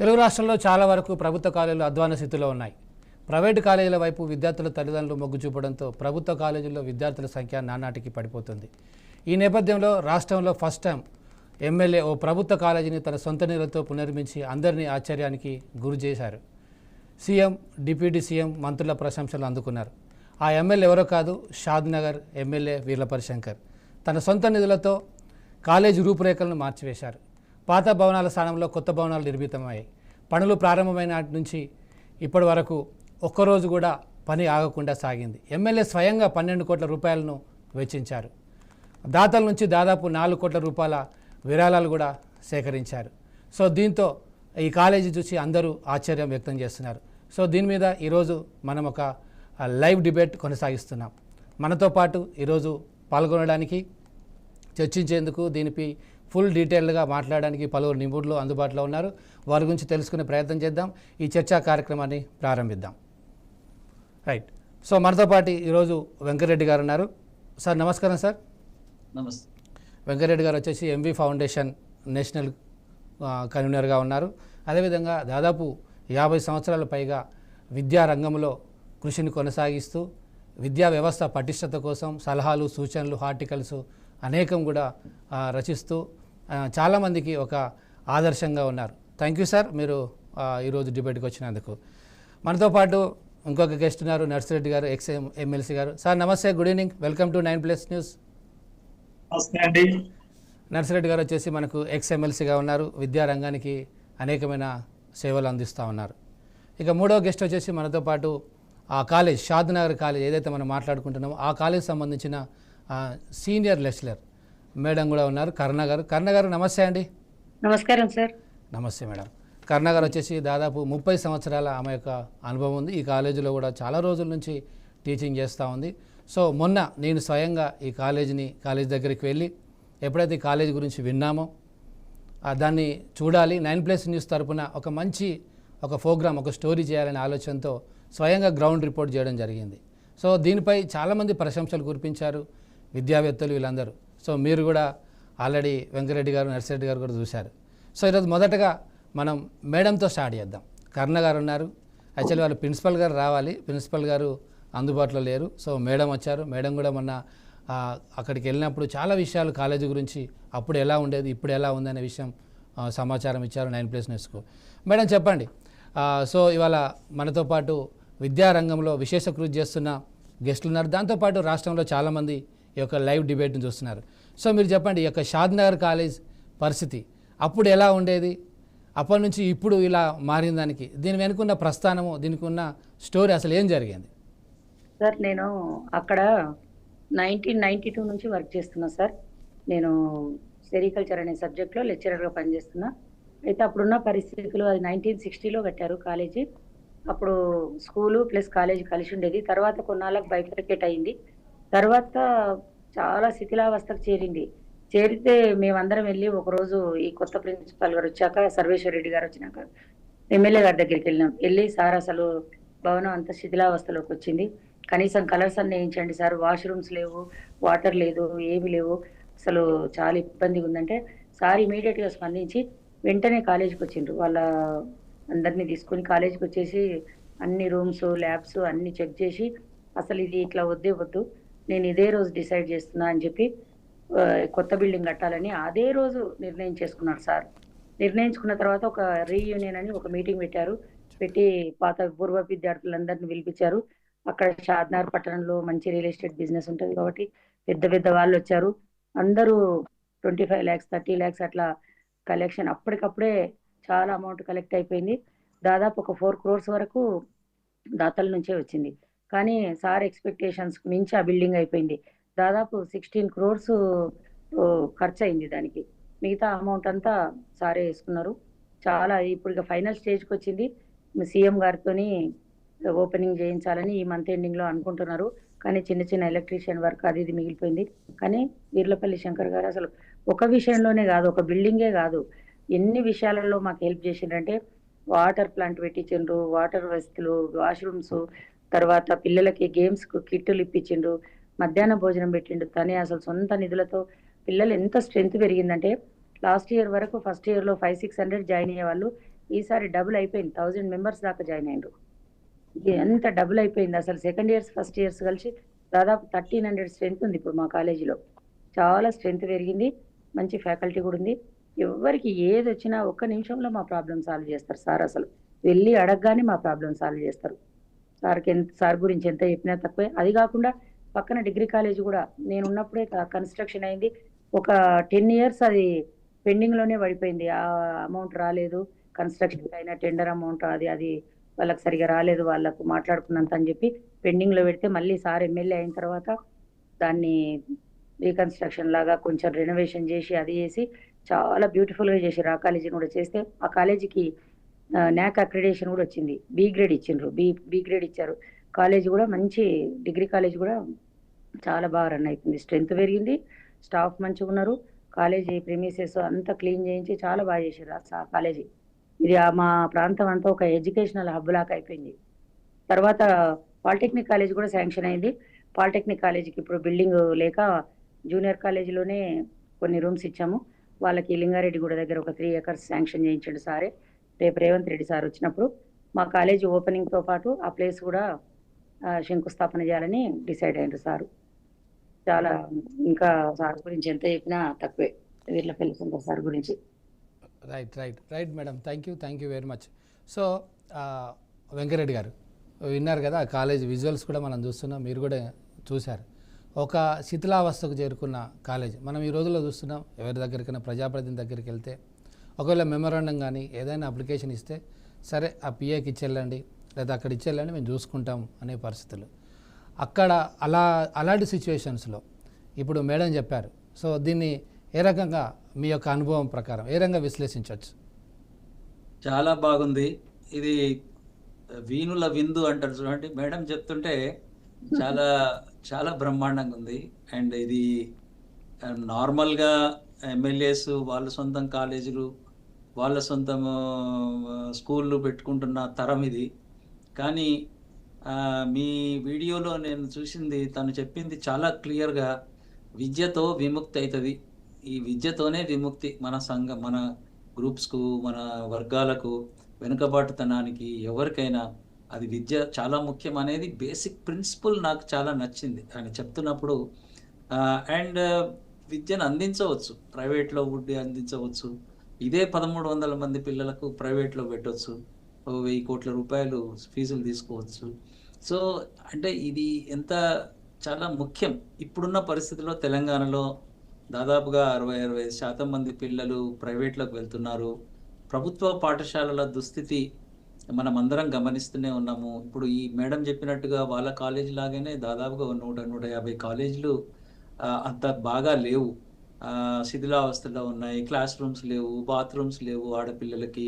తెలుగు రాష్ట్రాల్లో చాలా వరకు ప్రభుత్వ కాలేజీలు అధ్వాన స్థితిలో ఉన్నాయి. ప్రైవేటు కాలేజీల వైపు విద్యార్థుల తల్లిదండ్రులు మొగ్గు చూపడంతో ప్రభుత్వ కాలేజీల్లో విద్యార్థుల సంఖ్య నానాటికి పడిపోతుంది. ఈ నేపథ్యంలో రాష్ట్రంలో ఫస్ట్ టైం ఎమ్మెల్యే ఓ ప్రభుత్వ కాలేజీని తన సొంత నిధులతో పునర్మించి అందరినీ ఆశ్చర్యానికి గురి చేశారు. సీఎం, డిప్యూటీ సీఎం, మంత్రుల ప్రశంసలు అందుకున్నారు. ఆ ఎమ్మెల్యే ఎవరో కాదు, షాద్నగర్ ఎమ్మెల్యే వీర్లపల్లి శంకర్. తన సొంత నిధులతో కాలేజీ రూపురేఖలను మార్చివేశారు. పాత భవనాల స్థానంలో కొత్త భవనాలు నిర్మితమయ్యాయి. పనులు ప్రారంభమైన నాటి నుంచి ఇప్పటి వరకు ఒక్కరోజు కూడా పని ఆగకుండా సాగింది. ఎమ్మెల్యే స్వయంగా 12 కోట్ల రూపాయలను వెచ్చించారు. దాతల నుంచి దాదాపు 4 కోట్ల రూపాయల విరాళాలు కూడా సేకరించారు. సో దీంతో ఈ కాలేజీ చూసి అందరూ ఆశ్చర్యం వ్యక్తం చేస్తున్నారు. సో దీని మీద ఈరోజు మనం ఒక లైవ్ డిబేట్ కొనసాగిస్తున్నాం. మనతో పాటు ఈరోజు పాల్గొనడానికి, చర్చించేందుకు, దీనిపై ఫుల్ డీటెయిల్గా మాట్లాడడానికి పలువురు నిపుణులు అందుబాటులో ఉన్నారు. వారి గురించి తెలుసుకునే ప్రయత్నం చేద్దాం. ఈ చర్చా కార్యక్రమాన్ని ప్రారంభిద్దాం. రైట్. సో మనతో పాటు ఈరోజు వెంకరెడ్డి గారు ఉన్నారు. సార్ నమస్కారం. సార్ నమస్తే. వెంకరెడ్డి గారు వచ్చేసి ఎంవి ఫౌండేషన్ నేషనల్ కన్వీనర్గా ఉన్నారు. అదేవిధంగా దాదాపు 50 సంవత్సరాల పైగా విద్యారంగంలో కృషిని కొనసాగిస్తూ విద్యా వ్యవస్థ పటిష్టత కోసం సలహాలు, సూచనలు, ఆర్టికల్స్ అనేకం కూడా రచిస్తూ చాలామందికి ఒక ఆదర్శంగా ఉన్నారు. థ్యాంక్ యూ సార్, మీరు ఈరోజు డిబేట్కి వచ్చినందుకు. మనతో పాటు ఇంకొక గెస్ట్ ఉన్నారు, నర్సిరెడ్డి గారు, ఎక్స్ ఎమ్మెల్సీ గారు. సార్ నమస్తే, good evening, welcome to 9+ news. Narsireddy గారు వచ్చేసి మనకు ఎక్స్ ఎమ్మెల్సీగా ఉన్నారు. విద్యారంగానికి అనేకమైన సేవలు అందిస్తూ ఉన్నారు. ఇక మూడవ గెస్ట్ వచ్చేసి మనతో పాటు ఆ కాలేజ్, షాద్నగర్ కాలేజ్ ఏదైతే మనం మాట్లాడుకుంటున్నామో ఆ కాలేజ్ సంబంధించిన సీనియర్ లెక్చరర్ మేడం కూడా ఉన్నారు, కర్ణ గారు. కర్ణ గారు నమస్తే అండి. నమస్కారం సార్. నమస్తే మేడం. కర్ణ గారు వచ్చేసి దాదాపు 30 సంవత్సరాల ఆమె యొక్క అనుభవం ఉంది. ఈ కాలేజీలో కూడా చాలా రోజుల నుంచి టీచింగ్ చేస్తూ ఉంది. సో మొన్న నేను స్వయంగా ఈ కాలేజ్ దగ్గరికి వెళ్ళి ఎప్పుడైతే ఈ కాలేజీ గురించి విన్నామో దాన్ని చూడాలి, 9+ న్యూస్ తరపున ఒక ప్రోగ్రామ్, ఒక స్టోరీ చేయాలనే ఆలోచనతో స్వయంగా గ్రౌండ్ రిపోర్ట్ చేయడం జరిగింది. సో దీనిపై చాలామంది ప్రశంసలు కురిపించారు విద్యావేత్తలు వీళ్ళందరూ. సో మీరు కూడా ఆల్రెడీ వెంకరెడ్డి గారు, నర్సిరెడ్డి గారు కూడా చూశారు. సో ఈరోజు మొదటగా మనం మేడంతో స్టార్ట్ చేద్దాం. కర్ణ గారు ఉన్నారు. యాక్చువల్లీ వాళ్ళు ప్రిన్సిపల్ గారు రావాలి, ప్రిన్సిపల్ గారు అందుబాటులో లేరు. సో మేడం వచ్చారు. మేడం కూడా మొన్న అక్కడికి వెళ్ళినప్పుడు చాలా విషయాలు కాలేజీ గురించి అప్పుడు ఎలా ఉండేది, ఇప్పుడు ఎలా ఉందనే విషయం సమాచారం ఇచ్చారు 9+ న్యూస్కు. మేడం చెప్పండి. సో ఇవాళ మనతో పాటు విద్యారంగంలో విశేష కృషి చేస్తున్న గెస్టులు ఉన్నారు. దాంతోపాటు రాష్ట్రంలో చాలామంది ఈ యొక్క లైవ్ డిబేట్ని చూస్తున్నారు. సో మీరు చెప్పండి, ఈ యొక్క షాద్నగర్ కాలేజ్ పరిస్థితి అప్పుడు ఎలా ఉండేది, అప్పటి నుంచి ఇప్పుడు ఇలా మారిన దానికి, దీని వెనుకున్న ప్రస్థానము, దీనికి ఉన్న స్టోరీ అసలు ఏం జరిగింది? సార్ నేను అక్కడ 1992 నుంచి వర్క్ చేస్తున్నా సార్. నేను సెరికల్చర్ అనే సబ్జెక్ట్లో లెక్చరర్గా పనిచేస్తున్నా. అయితే అప్పుడున్న పరిస్థితులు, అది 1960లో కట్టారు కాలేజీ. అప్పుడు స్కూలు ప్లస్ కాలేజీ కలిసి ఉండేది. తర్వాత కొన్నాళ్ళకు బైఫర్కేట్ అయింది. తర్వాత చాలా శిథిలావస్థకు చేరితే మేమందరం వెళ్ళి ఒకరోజు ఈ కొత్త ప్రిన్సిపాల్ గారు వచ్చాక, సర్వేశ్వర రెడ్డి గారు వచ్చినాక ఎమ్మెల్యే గారి దగ్గరికి వెళ్ళి సార్ అసలు భవనం అంత శిథిలావస్థలోకి వచ్చింది, కనీసం కలర్స్ అన్నీ వేయించండి సార్, వాష్రూమ్స్ లేవు, వాటర్ లేదు, ఏమి లేవు, అసలు చాలా ఇబ్బందిగా ఉందంటే సార్ ఇమీడియట్గా స్పందించి వెంటనే కాలేజీకి వచ్చిండ్రు. వాళ్ళ అందరినీ తీసుకొని కాలేజీకి వచ్చేసి అన్ని రూమ్స్, ల్యాబ్స్ అన్ని చెక్ చేసి అసలు ఇది ఇట్లా వద్దు, నేను ఇదే రోజు డిసైడ్ చేస్తున్నా అని చెప్పి కొత్త బిల్డింగ్ కట్టాలని అదే రోజు నిర్ణయం చేసుకున్నారు సార్. నిర్ణయించుకున్న తర్వాత ఒక రీయూనియన్ అని ఒక మీటింగ్ పెట్టి పాత పూర్వ విద్యార్థులందరినీ పిలిపించారు. అక్కడ షాద్నగర్ పట్టణంలో మంచి రియల్ ఎస్టేట్ బిజినెస్ ఉంటుంది కాబట్టి పెద్ద వాళ్ళు వచ్చారు. అందరూ 25 lakhs 30 lakhs అట్లా కలెక్షన్ అప్పటికప్పుడే చాలా అమౌంట్ కలెక్ట్ అయిపోయింది. దాదాపు ఒక 4 crores వరకు దాతల నుంచే వచ్చింది. కానీ సార్ ఎక్స్పెక్టేషన్స్ మించి ఆ బిల్డింగ్ అయిపోయింది. దాదాపు 16 crores ఖర్చు అయింది దానికి. మిగతా అమౌంట్ అంతా సారే వేసుకున్నారు. చాలా ఇప్పుడు ఇక ఫైనల్ స్టేజ్కి వచ్చింది. సీఎం గారితోని ఓపెనింగ్ చేయించాలని ఈ మంత్ ఎండింగ్లో అనుకుంటున్నారు. కానీ చిన్న ఎలక్ట్రీషియన్ వర్క్ అది ఇది మిగిలిపోయింది. కానీ వీర్లపల్లి శంకర్ గారు అసలు ఒక విషయంలోనే కాదు, ఒక బిల్డింగే కాదు, ఎన్ని విషయాలలో మాకు హెల్ప్ చేసిండ్రంటే వాటర్ ప్లాంట్ పెట్టించిండ్రు, వాటర్ వసతులు, వాష్రూమ్స్, తర్వాత పిల్లలకి గేమ్స్ కిట్టులు ఇప్పించిండ్రు, మధ్యాహ్న భోజనం పెట్టిండు. తనే అసలు సొంత నిధులతో పిల్లలు ఎంత స్ట్రెంత్ పెరిగిందంటే లాస్ట్ ఇయర్ వరకు ఫస్ట్ ఇయర్లో 500-600 జాయిన్ అయ్యే వాళ్ళు ఈసారి డబుల్ అయిపోయింది, 1000 మెంబర్స్ దాకా జాయిన్ అయ్యారు. ఎంత డబుల్ అయిపోయింది అసలు. సెకండ్ ఇయర్స్ ఫస్ట్ ఇయర్స్ కలిసి దాదాపు 1300 స్ట్రెంత్ ఉంది ఇప్పుడు మా కాలేజీలో. చాలా స్ట్రెంత్ పెరిగింది, మంచి ఫ్యాకల్టీ కూడా ఉంది. ఎవరికి ఏది వచ్చినా ఒక్క నిమిషంలో మా ప్రాబ్లం సాల్వ్ చేస్తారు సార్. అసలు వెళ్ళి అడగగానే మా ప్రాబ్లం సాల్వ్ చేస్తారు. సార్ గురించి ఎంత చెప్పినా తక్కువే. అది కాకుండా పక్కన డిగ్రీ కాలేజ్ కూడా నేను ఉన్నప్పుడే కన్స్ట్రక్షన్ అయింది. ఒక 10 ఇయర్స్ అది పెండింగ్ లోనే పడిపోయింది. ఆ అమౌంట్ రాలేదు, కన్స్ట్రక్షన్ అయిన టెండర్ అమౌంట్ అది అది వాళ్ళకి సరిగా రాలేదు, వాళ్ళకు మాట్లాడుకున్నంత అని చెప్పి పెండింగ్ లో పెడితే మళ్ళీ సార్ ఎమ్మెల్యే అయిన తర్వాత దాన్ని రీకన్స్ట్రక్షన్ లాగా కొంచెం రెనోవేషన్ చేసి అది చేసి చాలా బ్యూటిఫుల్ గా చేశారు. ఆ కాలేజీని కూడా చేస్తే ఆ కాలేజీకి నాక్ అక్రిడేషన్ కూడా వచ్చింది. బి గ్రేడ్ ఇచ్చిండ్రు, బి గ్రేడ్ ఇచ్చారు. కాలేజ్ కూడా మంచి డిగ్రీ కాలేజ్ కూడా చాలా బాగా రన్ అవుతుంది. స్ట్రెంత్ పెరిగింది, స్టాఫ్ మంచిగా ఉన్నారు. కాలేజీ ప్రిమిసెస్ అంతా క్లీన్ చేయించి చాలా బాగా చేశారు ఆ కాలేజీ. ఇది మా ప్రాంతం అంతా ఒక ఎడ్యుకేషనల్ హబ్ లాగా అయిపోయింది. తర్వాత పాలిటెక్నిక్ కాలేజ్ కూడా శాంక్షన్ అయింది. పాలిటెక్నిక్ కాలేజీకి ఇప్పుడు బిల్డింగ్ లేక జూనియర్ కాలేజీలోనే కొన్ని రూమ్స్ ఇచ్చాము. వాళ్ళకి లింగారెడ్డి గూడ దగ్గర ఒక 3 acres శాంక్షన్ చేయించండి సారే. రేపు రేవంత్ రెడ్డి సార్ వచ్చినప్పుడు మా కాలేజీ ఓపెనింగ్తో పాటు ఆ ప్లేస్ కూడా శంకుస్థాపన చేయాలని డిసైడ్ అయ్యారు సారు. చాలా ఇంకా సార్ గురించి ఎంత చెప్పినా తక్కువే, వీర్లపల్లి సుందర్ సార్ గురించి. Right madam, thank you very much. So Venkat Reddy గారు విన్నారు కదా, ఆ కాలేజ్ విజువల్స్ కూడా మనం చూస్తున్నాం, మీరు కూడా చూశారు. ఒక శిథిలావస్థకు చేరుకున్న కాలేజ్ మనం ఈ రోజుల్లో చూస్తున్నాం. ఎవరి దగ్గరికైనా ప్రజాప్రతినిధి దగ్గరికి వెళ్తే ఒకవేళ మెమరాండం కానీ ఏదైనా అప్లికేషన్ ఇస్తే సరే ఆ పిఏకి ఇచ్చేళ్ళండి లేదా అక్కడ ఇచ్చేళ్ళండి మేము చూసుకుంటాం అనే పరిస్థితులు అక్కడ. అలాంటి సిచ్యువేషన్స్లో ఇప్పుడు మేడం చెప్పారు. సో దీన్ని ఏ రకంగా మీ యొక్క అనుభవం ప్రకారం ఏ రకంగా విశ్లేషించవచ్చు? చాలా బాగుంది. ఇది వీణుల విందు అంటారు చూడండి, మేడం చెప్తుంటే చాలా చాలా బ్రహ్మాండంగా ఉంది. అండ్ ఇది నార్మల్గా ఎమ్మెల్యేస్ వాళ్ళ సొంతం కాలేజీలు వాళ్ళ సొంతం స్కూళ్ళు పెట్టుకుంటున్న తరం ఇది. కానీ మీ వీడియోలో నేను చూసింది, తను చెప్పింది చాలా క్లియర్గా, విద్యతో విముక్తి అవుతుంది. ఈ విద్యతోనే విముక్తి మన గ్రూప్స్కు, మన వర్గాలకు, వెనుకబాటుతనానికి, ఎవరికైనా అది విద్య చాలా ముఖ్యం అనేది బేసిక్ ప్రిన్సిపల్ నాకు చాలా నచ్చింది ఆయన చెప్తున్నప్పుడు. అండ్ విద్యను అందించవచ్చు, ప్రైవేట్లో ఉండి అందించవచ్చు. ఇదే 1300 మంది పిల్లలకు ప్రైవేట్లో పెట్టవచ్చు, 1000 కోట్ల రూపాయలు ఫీజులు తీసుకోవచ్చు. సో అంటే ఇది ఎంత చాలా ముఖ్యం. ఇప్పుడున్న పరిస్థితిలో తెలంగాణలో దాదాపుగా 60-65% మంది పిల్లలు ప్రైవేట్లోకి వెళ్తున్నారు. ప్రభుత్వ పాఠశాలల దుస్థితి మనం అందరం గమనిస్తూనే ఉన్నాము. ఇప్పుడు ఈ మేడం చెప్పినట్టుగా వాళ్ళ కాలేజీ లాగానే దాదాపుగా 100-150 కాలేజీలు అంత బాగా లేవు, శిథిలావస్థలో ఉన్నాయి. క్లాస్ రూమ్స్ లేవు, బాత్రూమ్స్ లేవు ఆడపిల్లలకి.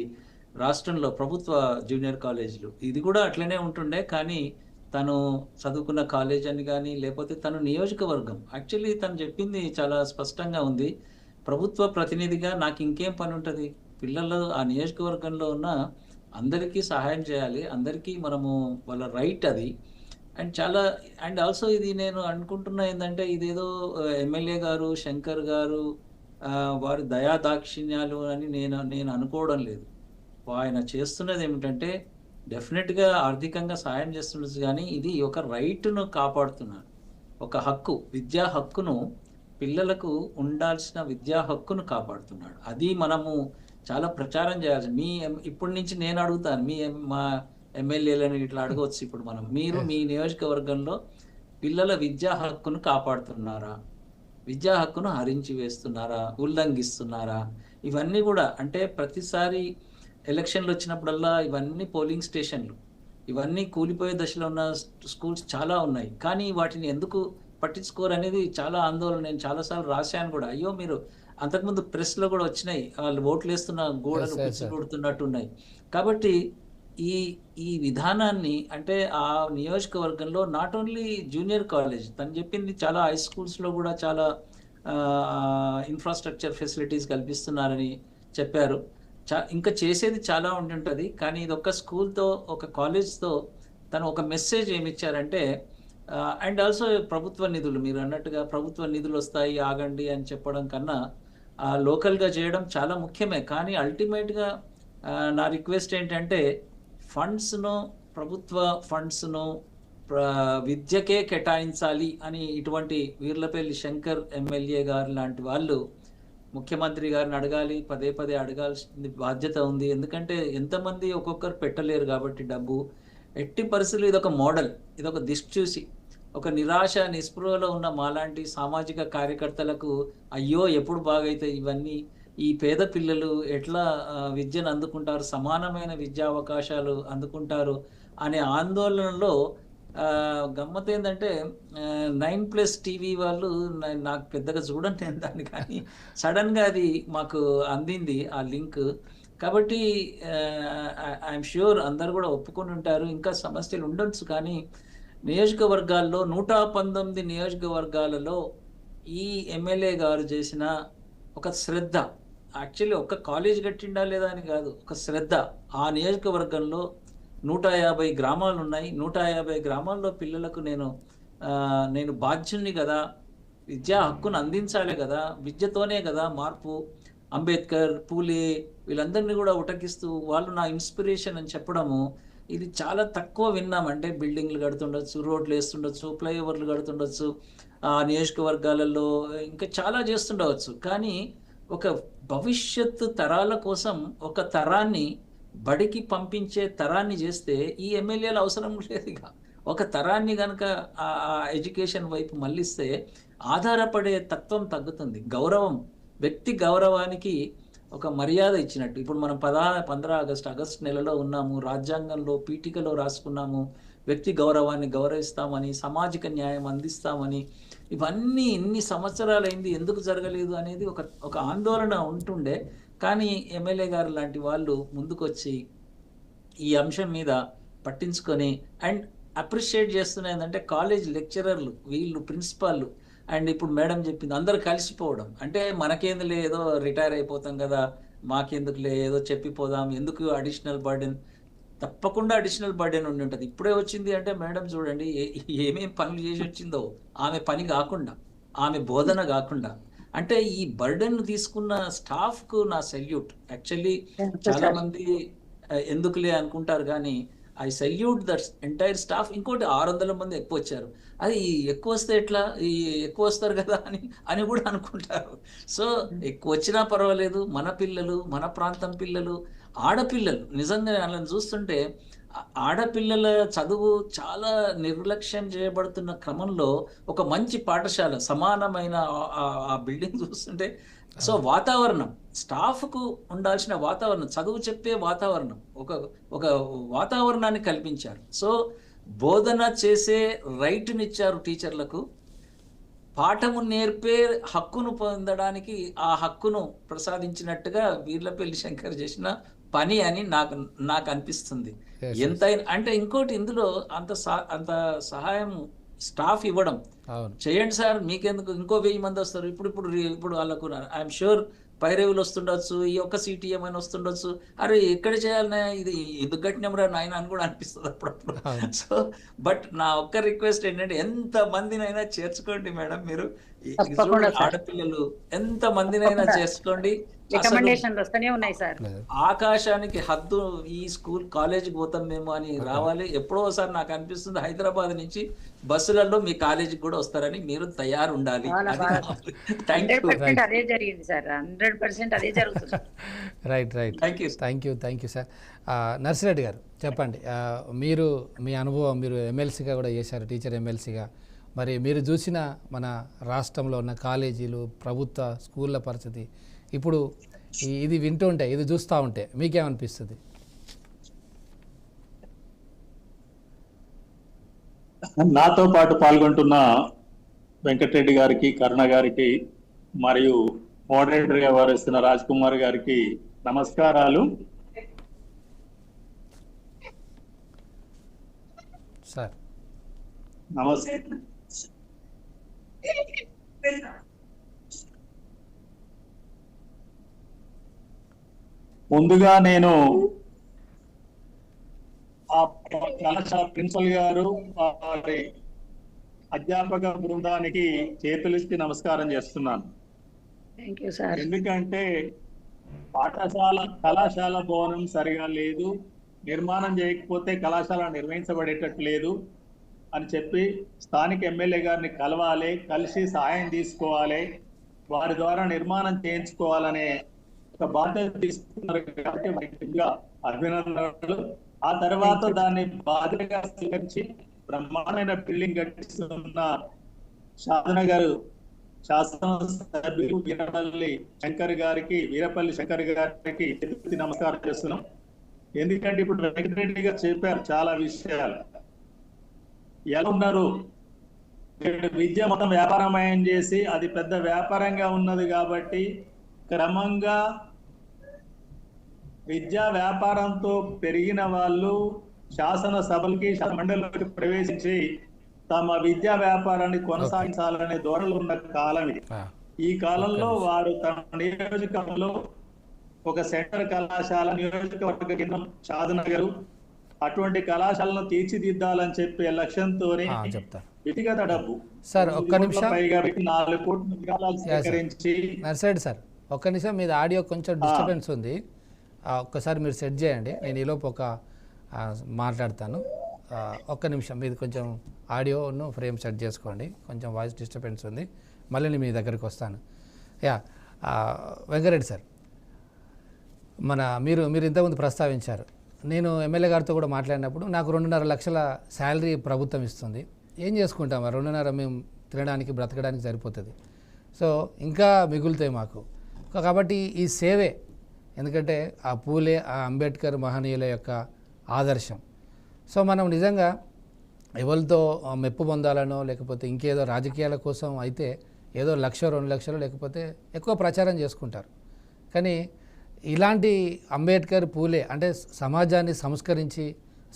రాష్ట్రంలో ప్రభుత్వ జూనియర్ కాలేజీలు ఇది కూడా అట్లనే ఉంటుండే. కానీ తను చదువుకున్న కాలేజ్ అని కానీ లేకపోతే తను నియోజకవర్గం, యాక్చువల్లీ తను చెప్పింది చాలా స్పష్టంగా ఉంది. ప్రభుత్వ ప్రతినిధిగా నాకు ఇంకేం పని ఉంటుంది, పిల్లలు ఆ నియోజకవర్గంలో ఉన్న అందరికీ సహాయం చేయాలి, అందరికీ మనము వాళ్ళ రైట్ అది. అండ్ ఆల్సో ఇది నేను అనుకుంటున్నా ఏంటంటే, ఇదేదో ఎమ్మెల్యే గారు శంకర్ గారు వారి దయా దాక్షిణ్యాలు అని నేను అనుకోవడం లేదు. ఆయన చేస్తున్నది ఏమిటంటే డెఫినెట్గా ఆర్థికంగా సాయం చేస్తున్నది, కానీ ఇది ఒక రైట్ను కాపాడుతున్నాడు, ఒక హక్కు, విద్యా హక్కును, పిల్లలకు ఉండాల్సిన విద్యా హక్కును కాపాడుతున్నాడు. అది మనము చాలా ప్రచారం చేయాల్సి. ఇప్పటి నుంచి నేను అడుగుతాను, మా ఎమ్మెల్యేలను ఇట్లా అడగవచ్చు ఇప్పుడు మనం, మీరు మీ నియోజకవర్గంలో పిల్లల విద్యా హక్కును కాపాడుతున్నారా, విద్యా హక్కును హరించి వేస్తున్నారా, ఉల్లంఘిస్తున్నారా? ఇవన్నీ కూడా అంటే ప్రతిసారి ఎలక్షన్లు వచ్చినప్పుడల్లా ఇవన్నీ పోలింగ్ స్టేషన్లు, ఇవన్నీ కూలిపోయే దశలో ఉన్న స్కూల్స్ చాలా ఉన్నాయి. కానీ వాటిని ఎందుకు పట్టించుకోరు అనేది చాలా ఆందోళన. నేను చాలాసార్లు రాశాను కూడా. అయ్యో మీరు అంతకుముందు ప్రెస్లో కూడా వచ్చినాయి, వాళ్ళు ఓట్లు వేస్తున్న గోడలు పిచ్చి కొడుతున్నట్టున్నాయి. కాబట్టి ఈ విధానాన్ని అంటే ఆ నియోజకవర్గంలో నాట్ ఓన్లీ జూనియర్ కాలేజ్, తను చెప్పింది చాలా హై స్కూల్స్లో కూడా చాలా ఇన్ఫ్రాస్ట్రక్చర్ ఫెసిలిటీస్ కల్పిస్తున్నారని చెప్పారు. ఇంకా చేసేది చాలా ఉంటుంది. కానీ ఇది ఒక స్కూల్తో ఒక కాలేజ్తో తను ఒక మెసేజ్ ఏమి ఇచ్చారంటే, అండ్ ఆల్సో ప్రభుత్వ నిధులు, మీరు అన్నట్టుగా ప్రభుత్వ నిధులు వస్తాయి ఆగండి అని చెప్పడం కన్నా లోకల్గా చేయడం చాలా ముఖ్యమే. కానీ అల్టిమేట్గా నా రిక్వెస్ట్ ఏంటంటే ఫండ్స్ను, ప్రభుత్వ ఫండ్స్ను విద్యకే కేటాయించాలి అని ఇటువంటి వీర్లపల్లి శంకర్ ఎమ్మెల్యే గారు లాంటి వాళ్ళు ముఖ్యమంత్రి గారిని అడగాలి, పదే పదే అడగాల్సిన బాధ్యత ఉంది. ఎందుకంటే ఎంతమంది ఒక్కొక్కరు పెట్టలేరు కాబట్టి డబ్బు. ఎట్టి పరిస్థితులు ఇదొక మోడల్, ఇదొక దిక్చూసి ఒక నిరాశ నిస్పృహలో ఉన్న మాలాంటి సామాజిక కార్యకర్తలకు అయ్యో ఎప్పుడు బాగైతాయి ఇవన్నీ, ఈ పేద పిల్లలు ఎట్లా విద్యను అందుకుంటారు, సమానమైన విద్యా అవకాశాలు అందుకుంటారు అనే ఆందోళనలో గమ్మత్ ఏంటంటే 9+ టీవీ వాళ్ళు నాకు పెద్దగా చూడండి నేను దాన్ని, కానీ సడన్గా అది మాకు అందింది ఆ లింక్. కాబట్టి ఐఎమ్ ష్యూర్ అందరు కూడా ఒప్పుకొని ఉంటారు. ఇంకా సమస్యలు ఉండొచ్చు, కానీ నియోజకవర్గాల్లో 119 నియోజకవర్గాలలో ఈ ఎమ్మెల్యే గారు చేసిన ఒక శ్రద్ధ, యాక్చువల్లీ ఒక కాలేజ్ కట్టిండా లేదా అని కాదు, ఒక శ్రద్ధ. ఆ నియోజకవర్గంలో 150 గ్రామాలు ఉన్నాయి. 150 గ్రామాల్లో పిల్లలకు నేను బాధ్యుల్ని కదా, విద్యా హక్కును అందించాలి కదా, విద్యతోనే కదా మార్పు. అంబేద్కర్, పూలే వీళ్ళందరినీ కూడా ఉటకిస్తూ వాళ్ళు నా ఇన్స్పిరేషన్ అని చెప్పడము, ఇది చాలా తక్కువ విన్నాం. అంటే బిల్డింగ్లు కడుతుండొచ్చు, రోడ్లు వేస్తుండొచ్చు, ఫ్లైఓవర్లు కడుతుండొచ్చు, ఆ నియోజకవర్గాలలో ఇంకా చాలా చేస్తుండవచ్చు. కానీ ఒక భవిష్యత్తు తరాల కోసం ఒక తరాన్ని బడికి పంపించే తరాన్ని చేస్తే ఈ ఎమ్మెల్యేలు అవసరం లేదు. ఇక ఒక తరాన్ని కనుక ఆ ఎడ్యుకేషన్ వైపు మళ్ళిస్తే ఆధారపడే తత్వం తగ్గుతుంది. గౌరవం, వ్యక్తి గౌరవానికి ఒక మర్యాద ఇచ్చినట్టు. ఇప్పుడు మనం 15 ఆగస్టు నెలలో ఉన్నాము, రాజ్యాంగంలో పీఠికలో రాసుకున్నాము వ్యక్తి గౌరవాన్ని గౌరవిస్తామని, సామాజిక న్యాయం అందిస్తామని. ఇవన్నీ ఇన్ని సంవత్సరాలైంది, ఎందుకు జరగలేదు అనేది ఒక ఆందోళన ఉంటుండే. కానీ ఎమ్మెల్యే గారు లాంటి వాళ్ళు ముందుకొచ్చి ఈ అంశం మీద పట్టించుకొని అండ్ అప్రిషియేట్ చేస్తున్న ఏంటంటే కాలేజ్ లెక్చరర్లు, వీళ్ళు ప్రిన్సిపాళ్ళు, అండ్ ఇప్పుడు మేడం చెప్పింది అందరు కలిసిపోవడం. అంటే మనకేందులే ఏదో రిటైర్ అయిపోతాం కదా, మాకెందుకులే ఏదో చెప్పిపోదాం, ఎందుకు అడిషనల్ బర్డెన్. తప్పకుండా అడిషనల్ బర్డెన్ ఉండి ఉంటుంది. ఇప్పుడే వచ్చింది అంటే మేడం చూడండి ఏమేం పనులు చేసి వచ్చిందో, ఆమె పని కాకుండా, ఆమె బోధన కాకుండా. అంటే ఈ బర్డెన్ తీసుకున్న స్టాఫ్కు నా సెల్యూట్. యాక్చువల్లీ చాలా మంది ఎందుకులే అనుకుంటారు, కానీ I salute that entire staff. ఇంకోటి 600 మంది ఎక్కువ వచ్చారు, అది ఎక్కువ వస్తే ఎట్లా, ఈ ఎక్కువ వస్తారు కదా అని కూడా అనుకుంటారు. సో ఎక్కువ వచ్చినా పర్వాలేదు, మన పిల్లలు, మన ప్రాంతం పిల్లలు, ఆడపిల్లలు నిజంగా వాళ్ళని చూస్తుంటే ఆడపిల్లల చదువు చాలా నిర్లక్ష్యం చేయబడుతున్న క్రమంలో ఒక మంచి పాఠశాల, సమానమైన ఆ బిల్డింగ్ చూస్తుంటే, సో వాతావరణం, స్టాఫ్కు ఉండాల్సిన వాతావరణం, చదువు చెప్పే వాతావరణం, ఒక వాతావరణాన్ని కల్పించారు. సో బోధన చేసే రైట్నిచ్చారు టీచర్లకు, పాఠము నేర్పే హక్కును పొందడానికి ఆ హక్కును ప్రసాదించినట్టుగా వీర్లపల్లి శంకర్ చేసిన పని అని నాకు అనిపిస్తుంది. ఎంతైనా అంటే ఇంకోటి ఇందులో అంత సహాయం స్టాఫ్ ఇవ్వడం, చేయండి సార్ మీకెందుకు, ఇంకో 1000 మంది వస్తారు. ఇప్పుడు వాళ్ళకు ఐఎమ్ షూర్ పైరేవులు వస్తుండొచ్చు, ఈ ఒక్క సీటీ ఏమైనా వస్తుండొచ్చు, అరే ఎక్కడ చేయాలన్నా ఇది ఎందుకు కట్టినరా నాయన అని కూడా అనిపిస్తుంది అప్పుడప్పుడు. సో బట్ నా ఒక్క రిక్వెస్ట్ ఏంటంటే ఎంత మందినైనా చేర్చుకోండి మేడం, మీరు ఆడపిల్లలు ఎంత మందినైనా చేర్చుకోండి. ఆకాశానికి హద్దు ఈ స్కూల్ కాలేజీకి పోతాం మేము అని రావాలి. ఎప్పుడో ఒకసారి నాకు అనిపిస్తుంది హైదరాబాద్ నుంచి బస్సులలో మీ కాలేజీకి కూడా వస్తారని, మీరు తయారు ఉండాలి. Thank you sir. నర్సిరెడ్డి గారు చెప్పండి, మీరు మీ అనుభవం, మీరు ఎమ్మెల్సీగా కూడా చేశారు, టీచర్ ఎమ్మెల్సీగా. మరి మీరు చూసిన మన రాష్ట్రంలో ఉన్న కాలేజీలు, ప్రభుత్వ స్కూళ్ళ పరిస్థితి ఇప్పుడు ఇది వింటూ ఉంటే, ఇది చూస్తూ ఉంటే మీకేమనిపిస్తుంది? నాతో పాటు పాల్గొంటున్న వెంకటరెడ్డి గారికి, కరుణ గారికి మరియు మోడరేటర్ గా వ్యవహరిస్తున్న రాజ్ కుమార్ గారికి నమస్కారాలు. సార్ నమస్తే. ముందుగా నేను ఆ కళాశాల ప్రిన్సిపల్ గారు, వారి అధ్యాపక బృందానికి చేతులిచ్చి నమస్కారం చేస్తున్నాను. ఎందుకంటే కళాశాల భవనం సరిగా లేదు, నిర్మాణం చేయకపోతే కళాశాల నిర్వహించబడేటట్టు లేదు అని చెప్పి స్థానిక ఎమ్మెల్యే గారిని కలవాలి, కలిసి సాయం తీసుకోవాలి, వారి ద్వారా నిర్మాణం చేయించుకోవాలనే ఒక బాధ్యత తీసుకున్నారు కాబట్టి ముఖ్యంగా అభినందనలు. ఆ తర్వాత దాన్ని బాధ్యతగా స్వీకరించి బ్రహ్మాండమైన బిల్డింగ్ కట్టిస్తున్న షాద్నగర్ శాసనసభ్యులు వీరపల్లి శంకర్ గారికి చేతులెత్తి నమస్కారం చేస్తున్నాం. ఎందుకంటే ఇప్పుడు వెంకటరెడ్డి గారు చెప్పారు చాలా విషయాలు. ఎలా ఉన్నారు, విద్య మొత్తం వ్యాపారమయం చేసి అది పెద్ద వ్యాపారంగా ఉన్నది కాబట్టి క్రమంగా విద్యా వ్యాపారంతో పెరిగిన వాళ్ళు శాసనసభలకి మండలికి ప్రవేశించి తమ విద్యా వ్యాపారాన్ని కొనసాగించాలనే ధోరణిలో ఉన్న కాలం ఇది. ఈ కాలంలో వారు తమ నియోజకవర్గంలో ఒక సెంటర్ కళాశాల, నియోజకవర్గ కేంద్రం షాద్నగర్, అటువంటి కళాశాలను తీర్చిదిద్దాలని చెప్పే లక్ష్యంతో వ్యక్తిగత డబ్బు సార్ ఒక్క నిమిషం పైగా 4 కోట్ల విరాళాలు సేకరించి. నర్సరెడ్డి సార్ ఒక్క నిమిషం, మీద ఆడియో కొంచెం డిస్టర్బెన్స్ ఉంది, ఒక్కసారి మీరు సెట్ చేయండి, నేను ఈలోపు మాట్లాడతాను. ఒక్క నిమిషం, మీది కొంచెం ఆడియోను ఫ్రేమ్ సెట్ చేసుకోండి, కొంచెం వాయిస్ డిస్టర్బెన్స్ ఉంది, మళ్ళీ నేను మీ దగ్గరికి వస్తాను. వెంకరెడ్డి సార్, మీరు ఇంతకుముందు ప్రస్తావించారు, నేను ఎమ్మెల్యే గారితో కూడా మాట్లాడినప్పుడు నాకు 2.5 లక్షల శాలరీ ప్రభుత్వం ఇస్తుంది, ఏం చేసుకుంటాం, 2.5 మేము తినడానికి బ్రతకడానికి సరిపోతుంది, సో ఇంకా మిగులుతాయి మాకు. కాబట్టి ఈ సేవే, ఎందుకంటే ఆ పూలే, ఆ అంబేద్కర్ మహనీయుల యొక్క ఆదర్శం. సో మనం నిజంగా ఎవరితో మెప్పు పొందాలనో లేకపోతే ఇంకేదో రాజకీయాల కోసం అయితే ఏదో 1-2 లక్షలు లేకపోతే ఎక్కువ ప్రచారం చేసుకుంటారు. కానీ ఇలాంటి అంబేద్కర్, పూలే అంటే సమాజాన్ని సంస్కరించి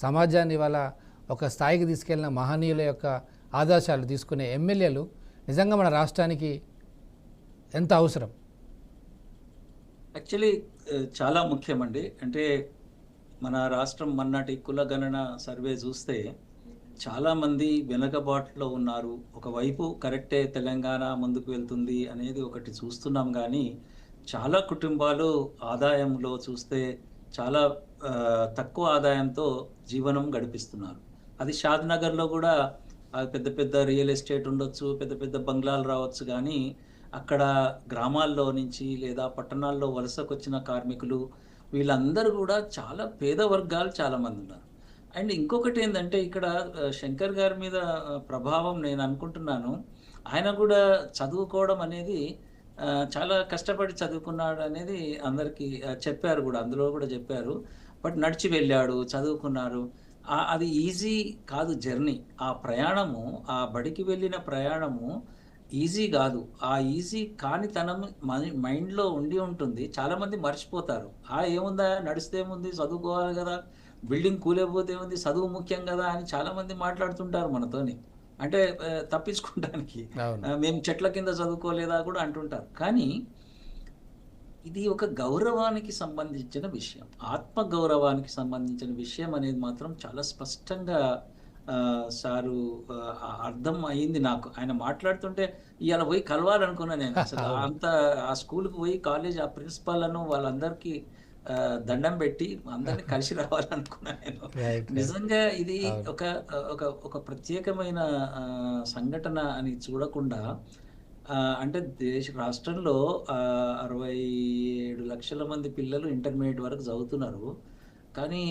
సమాజాన్ని ఇవాళ ఒక స్థాయికి తీసుకెళ్లిన మహనీయుల యొక్క ఆదర్శాలు తీసుకునే ఎమ్మెల్యేలు నిజంగా మన రాష్ట్రానికి ఎంత అవసరం? యాక్చువల్లీ చాలా ముఖ్యమండి. అంటే మన రాష్ట్రం మన్నాటి కులగణన సర్వే చూస్తే చాలామంది వెనకబాటులో ఉన్నారు. ఒకవైపు కరెక్టే, తెలంగాణ ముందుకు వెళ్తుంది అనేది ఒకటి చూస్తున్నాం, కానీ చాలా కుటుంబాలు ఆదాయంలో చూస్తే చాలా తక్కువ ఆదాయంతో జీవనం గడిపిస్తున్నారు. అది షాద్నగర్లో కూడా పెద్ద పెద్ద రియల్ ఎస్టేట్ ఉండొచ్చు, పెద్ద పెద్ద బంగ్లాలు రావచ్చు, కానీ అక్కడ గ్రామాల్లో నుంచి లేదా పట్టణాల్లో వలసకొచ్చిన కార్మికులు వీళ్ళందరూ కూడా చాలా పేద వర్గాలు చాలామంది ఉన్నారు. అండ్ ఇంకొకటి ఏంటంటే ఇక్కడ శంకర్ గారి మీద ప్రభావం నేను అనుకుంటున్నాను, ఆయన కూడా చదువుకోవడం అనేది చాలా కష్టపడి చదువుకున్నాడు అనేది అందరికీ చెప్పారు కూడా, అందులో కూడా చెప్పారు. బట్ నడిచి వెళ్ళాడు, చదువుకున్నారు, అది ఈజీ కాదు జర్నీ. ఆ ప్రయాణము, ఆ బడికి వెళ్ళిన ప్రయాణము ఈజీ కాదు. ఆ ఈజీ కానితనం మైండ్లో ఉండి ఉంటుంది, చాలామంది మర్చిపోతారు. ఏముందా, నడిస్తే ఏముంది, చదువుకోవాలి కదా, బిల్డింగ్ కూలేకపోతే ఏముంది, చదువు ముఖ్యం కదా అని చాలామంది మాట్లాడుతుంటారు మనతోని, అంటే తప్పించుకోవడానికి. మేము చెట్ల కింద చదువుకోలేదా కూడా అంటుంటారు. కానీ ఇది ఒక గౌరవానికి సంబంధించిన విషయం, ఆత్మ గౌరవానికి సంబంధించిన విషయం అనేది మాత్రం చాలా స్పష్టంగా సారు అర్థం అయింది నాకు. ఆయన మాట్లాడుతుంటే ఇవాళ పోయి కలవాలనుకున్నా నేను. అసలు అంత ఆ స్కూల్కి పోయి కాలేజ్ ఆ ప్రిన్సిపాల్లను వాళ్ళందరికీ దండం పెట్టి అందరినీ కలిసి రావాలనుకున్నా నేను. నిజంగా ఇది ఒక ప్రత్యేకమైన సంఘటన అని చూడకుండా, అంటే రాష్ట్రంలో 67 లక్షల మంది పిల్లలు ఇంటర్మీడియట్ వరకు చదువుతున్నారు. కానీ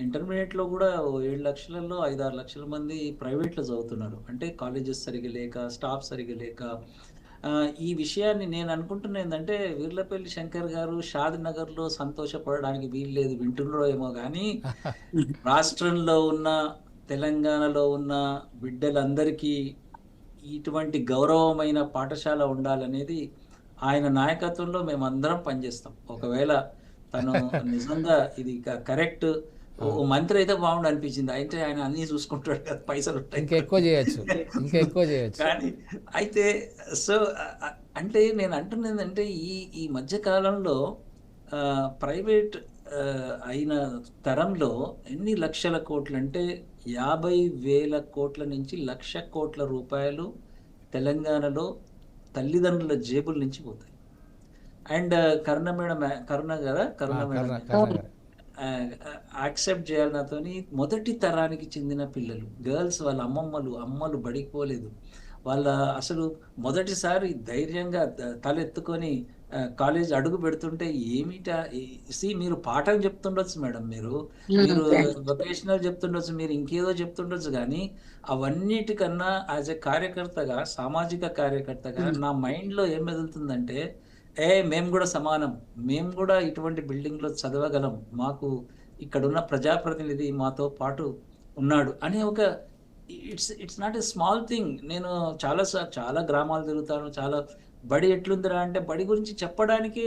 ఇంటర్మీడియట్లో కూడా 7 లక్షలలో 5-6 లక్షల మంది ప్రైవేట్లో చదువుతున్నారు. అంటే కాలేజెస్ సరిగా లేక, స్టాఫ్ సరిగా లేక. ఈ విషయాన్ని నేను అనుకుంటున్నా ఏంటంటే, వీర్లపల్లి శంకర్ గారు షాద్నగర్లో సంతోషపడడానికి వీలు లేదు, వింటున్నారో ఏమో కానీ రాష్ట్రంలో ఉన్న, తెలంగాణలో ఉన్న బిడ్డలందరికీ ఇటువంటి గౌరవమైన పాఠశాల ఉండాలనేది ఆయన నాయకత్వంలో మేమందరం పనిచేస్తాం. ఒకవేళ తను నిజంగా ఇది కరెక్ట్ మంత్రి అయితే బాగుండు అనిపించింది. అయితే ఆయన అన్ని చూసుకుంటాడు కదా, పైసలు ఇంకా ఎక్కువ చేయొచ్చు. కానీ అయితే సో అంటే నేను అంటున్నది ఏంటంటే, ఈ మధ్య కాలంలో ప్రైవేట్ అయిన తరంలో ఎన్ని లక్షల కోట్లు అంటే 50,000 కోట్ల నుంచి 1,00,000 కోట్ల రూపాయలు తెలంగాణలో తల్లిదండ్రుల జేబుల నుంచి పోతాయి. అండ్ కరుణ మేడం, కరుణ కదా, కరుణ మేడం కరుణ గారు. యాక్సెప్ట్ చేయాలి నాతోని. మొదటి తరానికి చెందిన పిల్లలు, గర్ల్స్, వాళ్ళ అమ్మలు బడికి పోలేదు. వాళ్ళ అసలు మొదటిసారి ధైర్యంగా తలెత్తుకొని కాలేజ్ అడుగు పెడుతుంటే ఏమిటా మీరు పాఠం చెప్తుండొచ్చు మేడం, మీరు వొకేషనల్ చెప్తుండొచ్చు, మీరు ఇంకేదో చెప్తుండొచ్చు, కానీ అవన్నిటికన్నా యాజ్ ఎ కార్యకర్తగా, సామాజిక కార్యకర్తగా నా మైండ్లో ఏం మెదులుతుందంటే, మేము కూడా సమానం, మేము కూడా ఇటువంటి బిల్డింగ్లో చదవగలం, మాకు ఇక్కడున్న ప్రజాప్రతినిధి మాతో పాటు ఉన్నాడు అనే ఒక it's not a small thing. నేను చాలా గ్రామాలు తిరుగుతాను, చాలా బడి ఎట్లుందిరా అంటే బడి గురించి చెప్పడానికి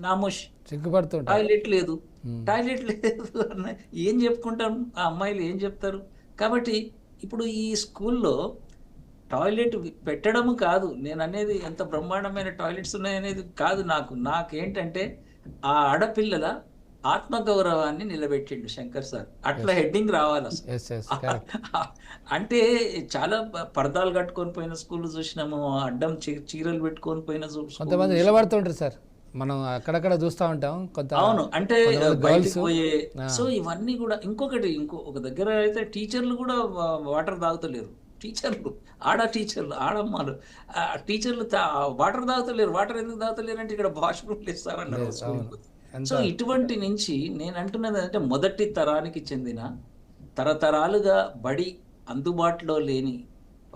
నామోష్, సిగ్గుపడుతుంటారు. టాయిలెట్ లేదు ఏం చెప్పుకుంటాం, ఆ అమ్మాయిలు ఏం చెప్తారు? కాబట్టి ఇప్పుడు ఈ స్కూల్లో టాయిలెట్ పెట్టడం కాదు నేను అనేది, ఎంత బ్రహ్మాండమైన టాయిలెట్స్ ఉన్నాయనేది కాదు, నాకేంటంటే ఆ ఆడపిల్లల ఆత్మగౌరవాన్ని నిలబెట్టిండు శంకర్ సార్. అట్లా హెడ్డింగ్ రావాలి అసలు. అంటే చాలా పరదాలు కట్టుకొని పోయిన స్కూల్ చూసినాము, అడ్డం చీరలు పెట్టుకొని పోయిన కొంతమంది నిలబడుతుంటారు సార్, మనం అక్కడక్కడ చూస్తూ ఉంటాం. అవును, అంటే బయటికి పోయే. సో ఇవన్నీ కూడా ఒక దగ్గర అయితే టీచర్లు కూడా వాటర్ తాగుతలేరు, ఆడమ్మలు టీచర్లు వాటర్ తాగుతలేరు. వాటర్ ఎందుకు తాగుతలేరు అంటే ఇక్కడ వాష్రూమ్లు ఇస్తారన్నారు. సో ఇటువంటి నుంచి నేను అంటున్నది అంటే, మొదటి తరానికి చెందిన, తరతరాలుగా బడి అందుబాటులో లేని,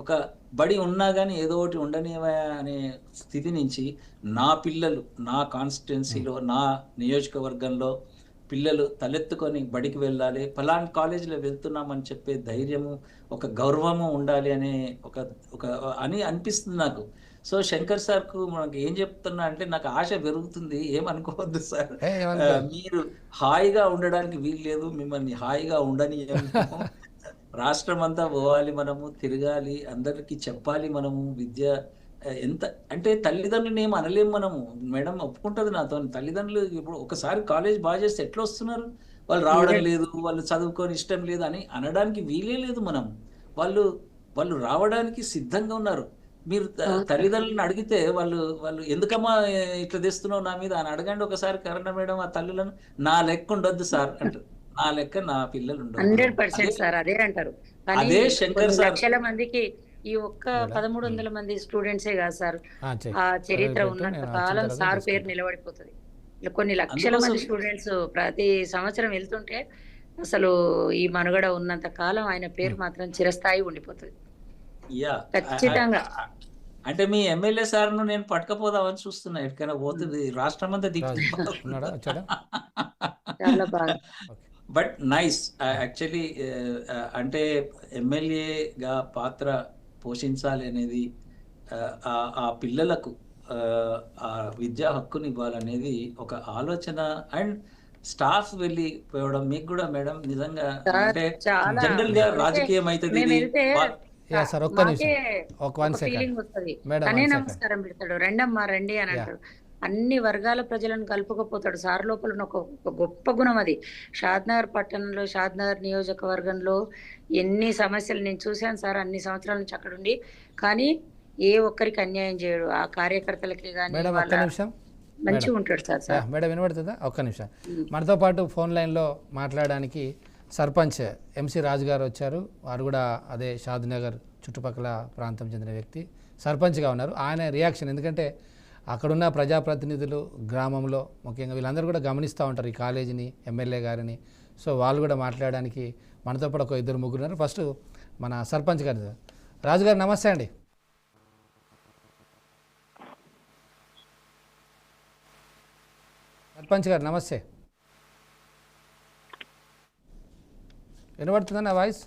ఒక బడి ఉన్నా కానీ ఏదో ఒకటి ఉండనివా అనే స్థితి నుంచి నా పిల్లలు, నా కాన్స్టిట్యున్సీలో, నా నియోజకవర్గంలో పిల్లలు తలెత్తుకొని బడికి వెళ్ళాలి, ఫలానా కాలేజీలో వెళ్తున్నామని చెప్పే ధైర్యము, ఒక గౌరవము ఉండాలి అనే అని అనిపిస్తుంది నాకు. సో శంకర్ సార్కు మనకి ఏం చెప్తున్నా అంటే, నాకు ఆశ పెరుగుతుంది, ఏమనుకోవద్దు సార్, మీరు హాయిగా ఉండడానికి వీలు లేదు, మిమ్మల్ని హాయిగా ఉండనియము. రాష్ట్రం అంతా పోవాలి, మనము తిరగాలి, అందరికీ చెప్పాలి మనము. విద్య ఎంత అంటే తల్లిదండ్రులు ఏం అనలేము మనము. మేడం ఒప్పుకుంటుంది నాతో, తల్లిదండ్రులు ఇప్పుడు ఒకసారి కాలేజ్ బాగా చేస్తే ఎట్లా వస్తున్నారు, వాళ్ళు రావడం లేదు, వాళ్ళు చదువుకొని ఇష్టం లేదు అని అనడానికి వీలే లేదు. మనం వాళ్ళు రావడానికి సిద్ధంగా ఉన్నారు. మీరు తల్లిదండ్రులను అడిగితే వాళ్ళు ఎందుకమ్మా ఇట్లా తెస్తున్నావు నా మీద అని అడగండి ఒకసారి. కరుణ మేడం ఆ తల్లులను, నా లెక్క ఉండొద్దు సార్ అంటారు, నా లెక్క నా పిల్లలు ఉండదు. 100% సార్ అదే అంటారు. అదే శంకర్ సార్ లక్షల మందికి ఈ ఒక్క 1300 మంది స్టూడెంట్సే కాదు సార్, ఆ చరిత్ర ఉన్నంత కాలం సార్ పేరు నిలబడిపోతుంది. కొన్ని లక్షల మంది స్టూడెంట్స్ ప్రతి సంవత్సరం వెళ్తుంటే అసలు ఈ మనుగడ ఉన్నంత కాలం ఆయన పేరు మాత్రం చిరస్థాయి ఉండిపోతుంది. ఖచ్చితంగా. అంటే మీ ఎమ్మెల్యే సార్ను నేను పట్టుకపోదామని చూస్తున్నా, ఎక్కడికైనా పోతుంది, రాష్ట్రం అంతా చాలా బాగా. But nice actually. అంటే ఎమ్మెల్యేగా పాత్ర పోషించాలి అనేది, ఆ పిల్లలకు ఆ విద్యా హక్కుని ఇవ్వాలనేది ఒక ఆలోచన. అండ్ స్టాఫ్ వెళ్ళి పోవడం మీకు కూడా మేడం నిజంగా అంటే జనరల్ గా రాజకీయం అయితే నమస్కారం పెడతాడు, రండమ్మా రండి అని అంటాడు. అన్ని వర్గాల ప్రజలను కలుపుకపోతాడు సార్. లోపల ఒక గొప్ప గుణం అది. షాద్నగర్ పట్టణంలో, షాద్నగర్ నియోజకవర్గంలో ఎన్ని సమస్యలు నేను చూశాను సార్ అన్ని సంవత్సరాల నుంచి అక్కడ ఉండి, కానీ ఏ ఒక్కరికి అన్యాయం చేయడు. ఆ కార్యకర్తలకి కానీ మంచిగా ఉంటాడు సార్. మేడం వినబడుతుందా? ఒక్క నిమిషం. మనతో పాటు ఫోన్ లైన్లో మాట్లాడడానికి సర్పంచ్ ఎంసీ రాజు గారు వచ్చారు. వారు కూడా అదే షాద్నగర్ చుట్టుపక్కల ప్రాంతం చెందిన వ్యక్తి, సర్పంచ్గా ఉన్నారు. ఆయన రియాక్షన్, ఎందుకంటే అక్కడున్న ప్రజాప్రతినిధులు గ్రామంలో ముఖ్యంగా వీళ్ళందరూ కూడా గమనిస్తూ ఉంటారు ఈ కాలేజీని, ఎమ్మెల్యే గారిని. సో వాళ్ళు కూడా మాట్లాడడానికి మనతో పాటు ఒక 2-3 ఉన్నారు. ఫస్ట్ మన సర్పంచ్ గారు, రాజుగారు నమస్తే అండి. సర్పంచ్ గారు నమస్తే, వినబడుతుందా నా వాయిస్?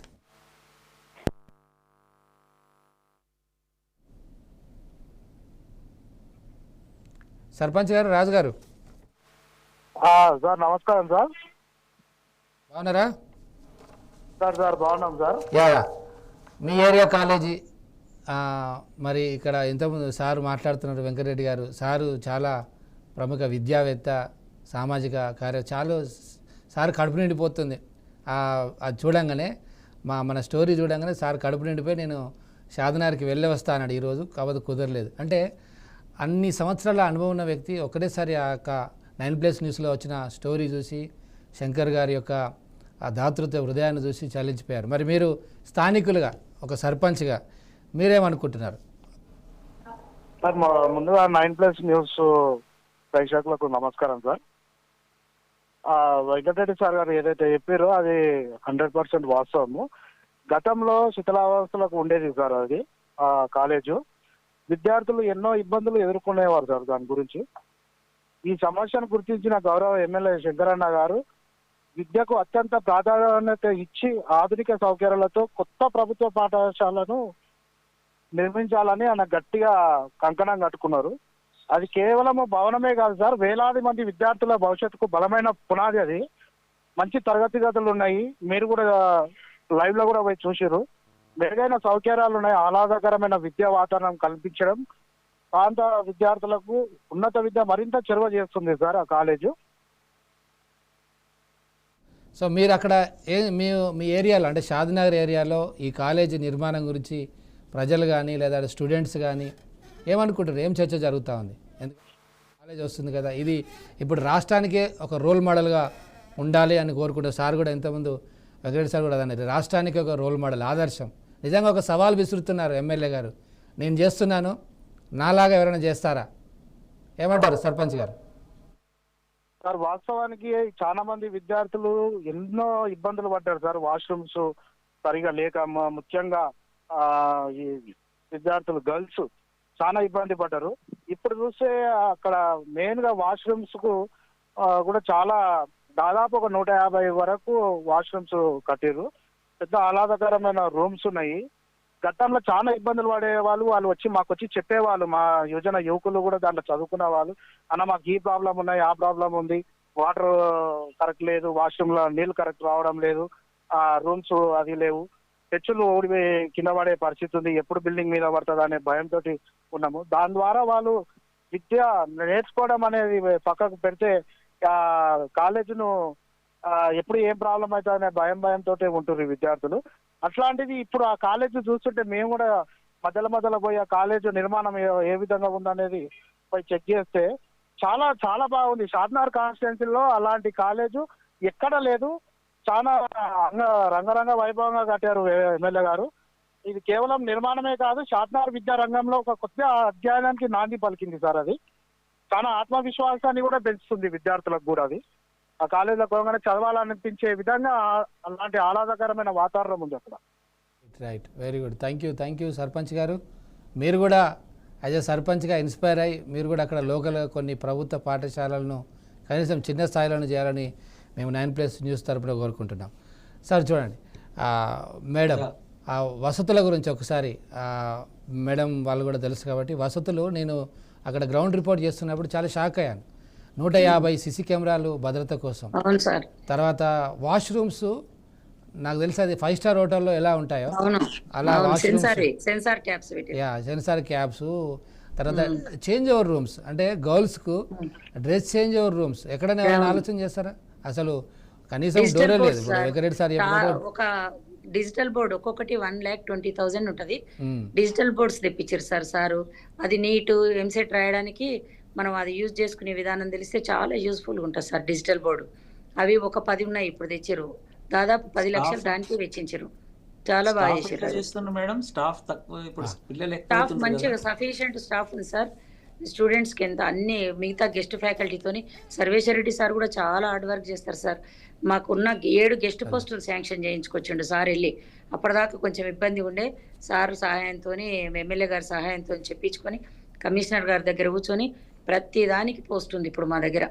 సర్పంచ్ గారు, రాజు గారు సార్ నమస్కారం సార్. బాగున్నారా సార్? బాగున్నాం సార్. మీ ఏరియా కాలేజీ మరి ఇక్కడ ఇంతకుముందు సారు మాట్లాడుతున్నారు, వెంకటరెడ్డి గారు సారు చాలా ప్రముఖ విద్యావేత్త, సామాజిక చాలా సార్ కడుపు నిండిపోతుంది. అది చూడంగానే మన స్టోరీ చూడంగానే సార్ కడుపు నిండిపోయి నేను షాద్నగర్కి వెళ్ళి వస్తా అన్నాడు ఈరోజు, కాకపోతే కుదరలేదు. అంటే అన్ని సంవత్సరాల అనుభవం ఉన్న వ్యక్తి ఒకటేసారి ఆ యొక్క 9+ న్యూస్లో వచ్చిన స్టోరీ చూసి శంకర్ గారి యొక్క ఆ దాతృత్వ హృదయాన్ని చూసి చలించిపోయారు. మరి మీరు స్థానికులుగా ఒక సర్పంచ్గా మీరేమనుకుంటున్నారు? సార్ ముందుగా 9+ న్యూస్ ప్రేక్షకులకు నమస్కారం సార్. వెంకటరెడ్డి సార్ గారు ఏదైతే చెప్పారో అది 100% వాస్తవము. గతంలో శిథిలావస్థలకు ఉండేది సార్ అది కాలేజు. విద్యార్థులు ఎన్నో ఇబ్బందులు ఎదుర్కొనేవారు సార్. దాని గురించి ఈ సమస్యను గుర్తించిన గౌరవ ఎమ్మెల్యే శంకరన్న గారు విద్యకు అత్యంత ప్రాధాన్యత ఇచ్చి ఆధునిక సౌకర్యాలతో కొత్త ప్రభుత్వ పాఠశాలను నిర్మించాలని ఆయన గట్టిగా కంకణం కట్టుకున్నారు. అది కేవలం భవనమే కాదు సార్, వేలాది మంది విద్యార్థుల భవిష్యత్తుకు బలమైన పునాది. అది మంచి తరగతి గదులు ఉన్నాయి, మీరు కూడా లైవ్ లో కూడా పోయి చూసిర్రు. మెరుగైన సౌకర్యాలు ఉన్నాయి, ఆహ్లాదకరమైన విద్యా వాతావరణం కల్పించడం ప్రాంత విద్యార్థులకు ఉన్నత విద్య మరింత చొరవ చేస్తుంది సార్ ఆ కాలేజు. సో మీరు అక్కడ మీ ఏరియాలో అంటే షాద్నగర్ ఏరియాలో ఈ కాలేజీ నిర్మాణం గురించి ప్రజలు కానీ లేదా స్టూడెంట్స్ కానీ ఏమనుకుంటారు? ఏం చర్చ జరుగుతూ ఉంది? ఎందుకంటే కాలేజ్ వస్తుంది కదా, ఇది ఇప్పుడు రాష్ట్రానికే ఒక రోల్ మోడల్గా ఉండాలి అని కోరుకుంటారు. సార్ కూడా ఇంతకుముందు వెంకటరెడ్డి సార్ కూడా అన్నారు, రాష్ట్రానికి ఒక రోల్ మోడల్, ఆదర్శం. నిజంగా ఒక సవాల్ విసురుతున్నారు ఎమ్మెల్యే గారు, నేను చేస్తున్నాను, నాలాగా ఎవరైనా చేస్తారా? ఏమంటారు సర్పంచ్ గారు? సార్ వాస్తవానికి చాలా మంది విద్యార్థులు ఎన్నో ఇబ్బందులు పడ్డారు సార్. వాష్రూమ్స్ సరిగా లేక ముఖ్యంగా ఈ విద్యార్థులు గర్ల్స్ చాలా ఇబ్బంది పడ్డారు. ఇప్పుడు చూస్తే అక్కడ మెయిన్ గా వాష్రూమ్స్ కు కూడా చాలా దాదాపు ఒక 150 వరకు వాష్రూమ్స్ కట్టారు. పెద్ద ఆహ్లాదకరమైన రూమ్స్ ఉన్నాయి. గతంలో చాలా ఇబ్బందులు పడే వాళ్ళు వచ్చి మాకు వచ్చి చెప్పేవాళ్ళు, మా యువజన యువకులు కూడా దాంట్లో చదువుకున్న వాళ్ళు, అన్న మాకు ఈ ప్రాబ్లం ఉన్నాయి, ఆ ప్రాబ్లం ఉంది, వాటర్ కరెక్ట్ లేదు, వాష్రూమ్ లో నీళ్లు కరెక్ట్ రావడం లేదు, ఆ రూమ్స్ అది లేవు, తెచ్చులు ఊడి కింద పడే పరిస్థితి ఉంది, ఎప్పుడు బిల్డింగ్ మీద పడుతుంది అనే భయంతో ఉన్నాము. దాని ద్వారా వాళ్ళు విద్య నేర్చుకోవడం అనేది పక్కకు పెడితే కాలేజీను ఎప్పుడు ఏం ప్రాబ్లం అవుతుంది అనే భయంతో ఉంటున్నారు విద్యార్థులు. అట్లాంటిది ఇప్పుడు ఆ కాలేజీ చూస్తుంటే మేము కూడా మధ్యలో పోయి ఆ కాలేజీ నిర్మాణం ఏ విధంగా ఉందనేది పోయి చెక్ చేస్తే చాలా చాలా బాగుంది. షాద్నగర్ కాన్స్టిట్యున్సీలో అలాంటి కాలేజు ఎక్కడ లేదు. చాలా రంగరంగ వైభవంగా కట్టారు ఎమ్మెల్యే గారు. ఇది కేవలం నిర్మాణమే కాదు, షాద్నగర్ విద్యా రంగంలో ఒక కొత్త అధ్యయనానికి నాంది పలికింది సార్. అది చాలా ఆత్మవిశ్వాసాన్ని కూడా పెంచుతుంది విద్యార్థులకు కూడా. అది ఆ కాలేజీలో పోగానే చదవాలనిపించే విధంగా అలాంటి ఆహ్లాదకరమైన వాతావరణం ఉంది అక్కడ. Right, very good, thank you sarpanch గారు. మీరు కూడా యాజ్ ఎ సర్పంచ్గా ఇన్స్పైర్ అయ్యి మీరు కూడా అక్కడ లోకల్గా కొన్ని ప్రభుత్వ పాఠశాలలను కనీసం చిన్న స్థాయిలోనే చేయాలని మేము 9+ న్యూస్ తరపున కోరుకుంటున్నాం. సార్ చూడండి మేడం, ఆ వసతుల గురించి ఒకసారి మేడం వాళ్ళు కూడా తెలుసు కాబట్టి వసతులు, నేను అక్కడ గ్రౌండ్ రిపోర్ట్ చేస్తున్నప్పుడు చాలా షాక్ అయ్యాను. 150 సిసి కెమెరాలు భద్రత కోసం, అవును సార్. తర్వాత వాష్రూమ్స్ నాకు తెలిసి అది 5 స్టార్ హోటల్లో ఎలా ఉంటాయో అలా సెన్సార్ క్యాప్స్, తర్వాత చేంజ్ ఓవర్ రూమ్స్, అంటే గర్ల్స్కు డ్రెస్ చేంజ్ ఓవర్ రూమ్స్ ఎక్కడైనా ఏమైనా ఆలోచన చేస్తారా? అసలు కనీసం డోరే లేదు. వెంకటరెడ్డి సార్ ఒక డిజిటల్ బోర్డ్ ఒక్కొక్కటి 1,20,000 ఉంటది. డిజిటల్ బోర్డ్స్ తెప్పించారు సారు. అది నీట్ ఎంసెట్ రాయడానికి మనం అది యూజ్ చేసుకునే విధానం తెలిస్తే చాలా యూస్ఫుల్ ఉంటుంది సార్. డిజిటల్ బోర్డు అవి ఒక 10 ఉన్నాయి ఇప్పుడు తెచ్చారు. దాదాపు 10 లక్షలు దానికి వెచ్చించారు. చాలా బాగా చేశారు మేడం. స్టాఫ్ తక్కువ, ఇప్పుడు స్టాఫ్ మంచిగా సఫిషియెంట్ స్టాఫ్ ఉంది సార్. స్టూడెంట్స్ కి ఎంత అన్ని మిగతా గెస్ట్ ఫ్యాకల్టీతోని సర్వేశ్వర రెడ్డి సార్ కూడా చాలా హార్డ్ వర్క్ చేస్తారు సార్. మాకున్న 7 గెస్ట్ పోస్టులు శాంక్షన్ చేయించుకొచ్చిండు సార్ వెళ్ళి. అప్పటిదాకా కొంచెం ఇబ్బంది ఉండే, సార్ సహాయంతో ఎమ్మెల్యే గారి సహాయంతో చెప్పించుకొని కమిషనర్ గారి దగ్గర కూర్చొని ప్రతి దానికి పోస్ట్ ఉంది ఇప్పుడు మా దగ్గర.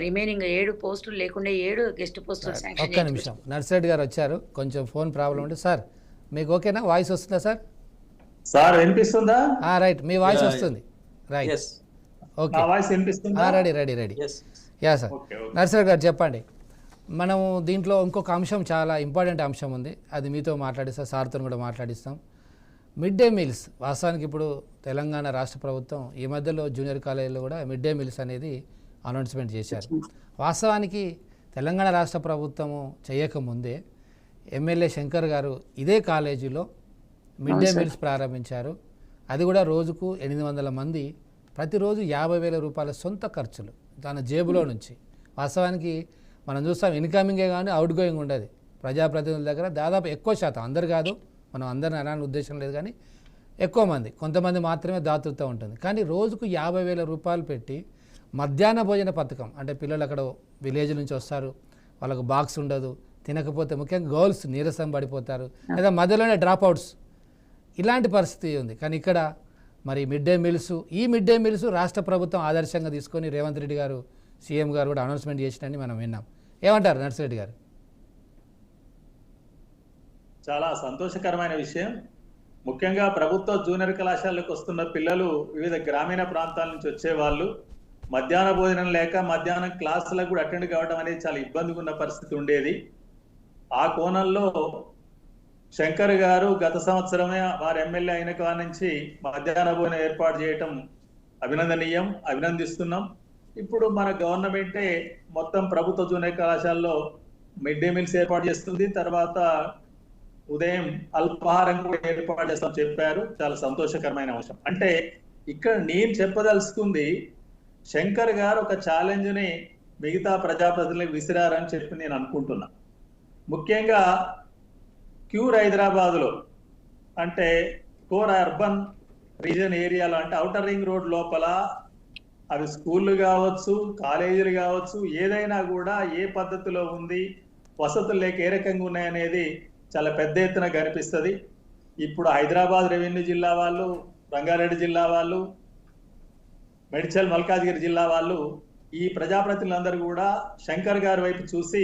రిమైనింగ్ 7 పోస్టులు లేకుండా 7 గెస్ట్ పోస్టులు శాంక్షన్. ఒక్క నిమిషం, నర్సిరెడ్డి గారు వచ్చారు, కొంచెం ఫోన్ ప్రాబ్లం ఉంటే. సార్ మీకు ఓకేనా? వాయిస్ వస్తుందా సార్? సార్ వినిపిస్తుందా? రైట్, మీ వాయిస్ వస్తుంది. Right, okay, ready. Yeah sir. Narsireddy గారు చెప్పండి. మనము దీంట్లో ఇంకొక అంశం, చాలా ఇంపార్టెంట్ అంశం ఉంది, అది మీతో మాట్లాడిస్తాం, సార్తో కూడా మాట్లాడిస్తాం. మిడ్ డే మీల్స్, వాస్తవానికి ఇప్పుడు తెలంగాణ రాష్ట్ర ప్రభుత్వం ఈ మధ్యలో జూనియర్ కాలేజీలో కూడా మిడ్ డే మీల్స్ అనేది అనౌన్స్మెంట్ చేశారు. వాస్తవానికి తెలంగాణ రాష్ట్ర ప్రభుత్వము చేయకముందే ఎమ్మెల్యే శంకర్ గారు ఇదే కాలేజీలో మిడ్ డే మీల్స్ ప్రారంభించారు. అది కూడా రోజుకు 800 మంది ప్రతిరోజు 50,000 రూపాయల సొంత ఖర్చులు తన జేబులో నుంచి. వాస్తవానికి మనం చూస్తాం ఇన్కమింగే కానీ అవుట్ గోయింగ్ ఉండదు ప్రజాప్రతినిధుల దగ్గర. దాదాపు ఎక్కువ శాతం, అందరు కాదు, మనం అందరిని అనాలని ఉద్దేశం లేదు, కానీ ఎక్కువ మంది, కొంతమంది మాత్రమే దాతృత్వం ఉంటుంది. కానీ రోజుకు 50,000 రూపాయలు పెట్టి మధ్యాహ్న భోజన పథకం, అంటే పిల్లలు అక్కడ విలేజ్ నుంచి వస్తారు, వాళ్ళకు బాక్స్ ఉండదు, తినకపోతే ముఖ్యంగా గర్ల్స్ నీరసం పడిపోతారు, లేదా మధ్యలోనే డ్రాప్ అవుట్స్, ఇలాంటి పరిస్థితి ఉంది. కానీ ఇక్కడ మరి మిడ్ డే మీల్స్, ఈ మిడ్ డే మీల్స్ రాష్ట్ర ప్రభుత్వం ఆదర్శంగా తీసుకొని రేవంత్ రెడ్డి గారు, సీఎం గారు కూడా అనౌన్స్మెంట్ చేసినని మనం విన్నాం. ఏమంటారు నర్సిరెడ్డి గారు? చాలా సంతోషకరమైన విషయం. ముఖ్యంగా ప్రభుత్వ జూనియర్ కళాశాలకు వస్తున్న పిల్లలు వివిధ గ్రామీణ ప్రాంతాల నుంచి వచ్చేవాళ్ళు మధ్యాహ్న భోజనం లేక మధ్యాహ్నం క్లాసులకు కూడా అటెండ్ కావడం అనేది చాలా ఇబ్బందిగా ఉన్న పరిస్థితి ఉండేది. ఆ కోణంలో శంకర్ గారు గత సంవత్సరమే వారు ఎమ్మెల్యే అయిన కాడ నుంచి మధ్యాహ్న భోజనం ఏర్పాటు చేయటం అభినందనీయం, అభినందిస్తున్నాం. ఇప్పుడు మన గవర్నమెంటే మొత్తం ప్రభుత్వ జూనియర్ కళాశాలలో మిడ్ డే మీల్స్ ఏర్పాటు చేస్తుంది. తర్వాత ఉదయం అల్పాహారం కూడా ఏర్పాటు చేస్తాం చెప్పారు. చాలా సంతోషకరమైన అంశం. అంటే ఇక్కడ నేను చెప్పదలుచుకుంది, శంకర్ గారు ఒక ఛాలెంజ్ ని మిగతా ప్రజాప్రతినిధులకు విసిరారని చెప్పి నేను అనుకుంటున్నా. ముఖ్యంగా క్యూర్ హైదరాబాద్ లో, అంటే కోర్ అర్బన్ రీజన్ ఏరియాలో, అంటే ఔటర్ రింగ్ రోడ్ లోపల అవి స్కూళ్ళు కావచ్చు, కాలేజీలు కావచ్చు, ఏదైనా కూడా ఏ పద్ధతిలో ఉంది, వసతులు లేక ఏ రకంగా ఉన్నాయనేది చాలా పెద్ద ఎత్తున కనిపిస్తుంది. ఇప్పుడు హైదరాబాద్ రెవెన్యూ జిల్లా వాళ్ళు, రంగారెడ్డి జిల్లా వాళ్ళు, మేడ్చల్ మల్కాజ్గిరి జిల్లా వాళ్ళు, ఈ ప్రజాప్రతినిధులందరూ కూడా శంకర్ గారి వైపు చూసి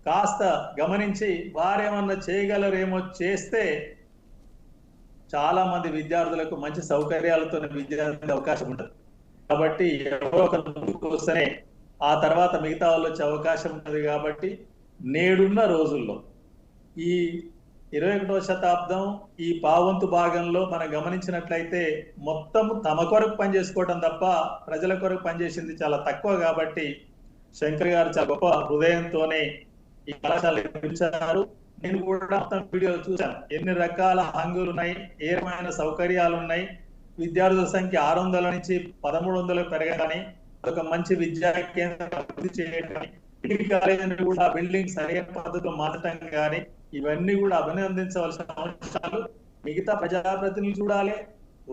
కాస్త గమనించి వారేమన్నా చేయగలరేమో చేస్తే చాలా మంది విద్యార్థులకు మంచి సౌకర్యాలతో విద్యార్థి అవకాశం ఉంటుంది. కాబట్టి ఎవరో ఒకరు ముందుకు వస్తేనే ఆ తర్వాత మిగతా వాళ్ళు వచ్చే అవకాశం ఉంటుంది. కాబట్టి నేడున్న రోజుల్లో ఈ 21వ శతాబ్దం ఈ పావంతు భాగంలో మనం గమనించినట్లయితే మొత్తం తమ కొరకు పనిచేసుకోవడం తప్ప ప్రజల కొరకు పనిచేసింది చాలా తక్కువ. కాబట్టి శంకర్ గారు చాలా గొప్ప హృదయంతోనే ఈ కళాశాల నిర్మించారు. నేను కూడా మొత్తం వీడియోలు చూశాను. ఎన్ని రకాల హంగులు ఉన్నాయి, ఏ రకమైన సౌకర్యాలు ఉన్నాయి. విద్యార్థుల సంఖ్య 600 నుంచి 1300 పెరగని, ఒక మంచి విద్యా కేంద్రం అభివృద్ధి చేయడం కానీ, డిగ్రీ కాలేజీని కూడా బిల్డింగ్ సరైన పద్ధతిలో మార్చడం కానీ, ఇవన్నీ కూడా అభినందించవలసిన అంశాలు. మిగతా ప్రజాప్రతినిధులు చూడాలి.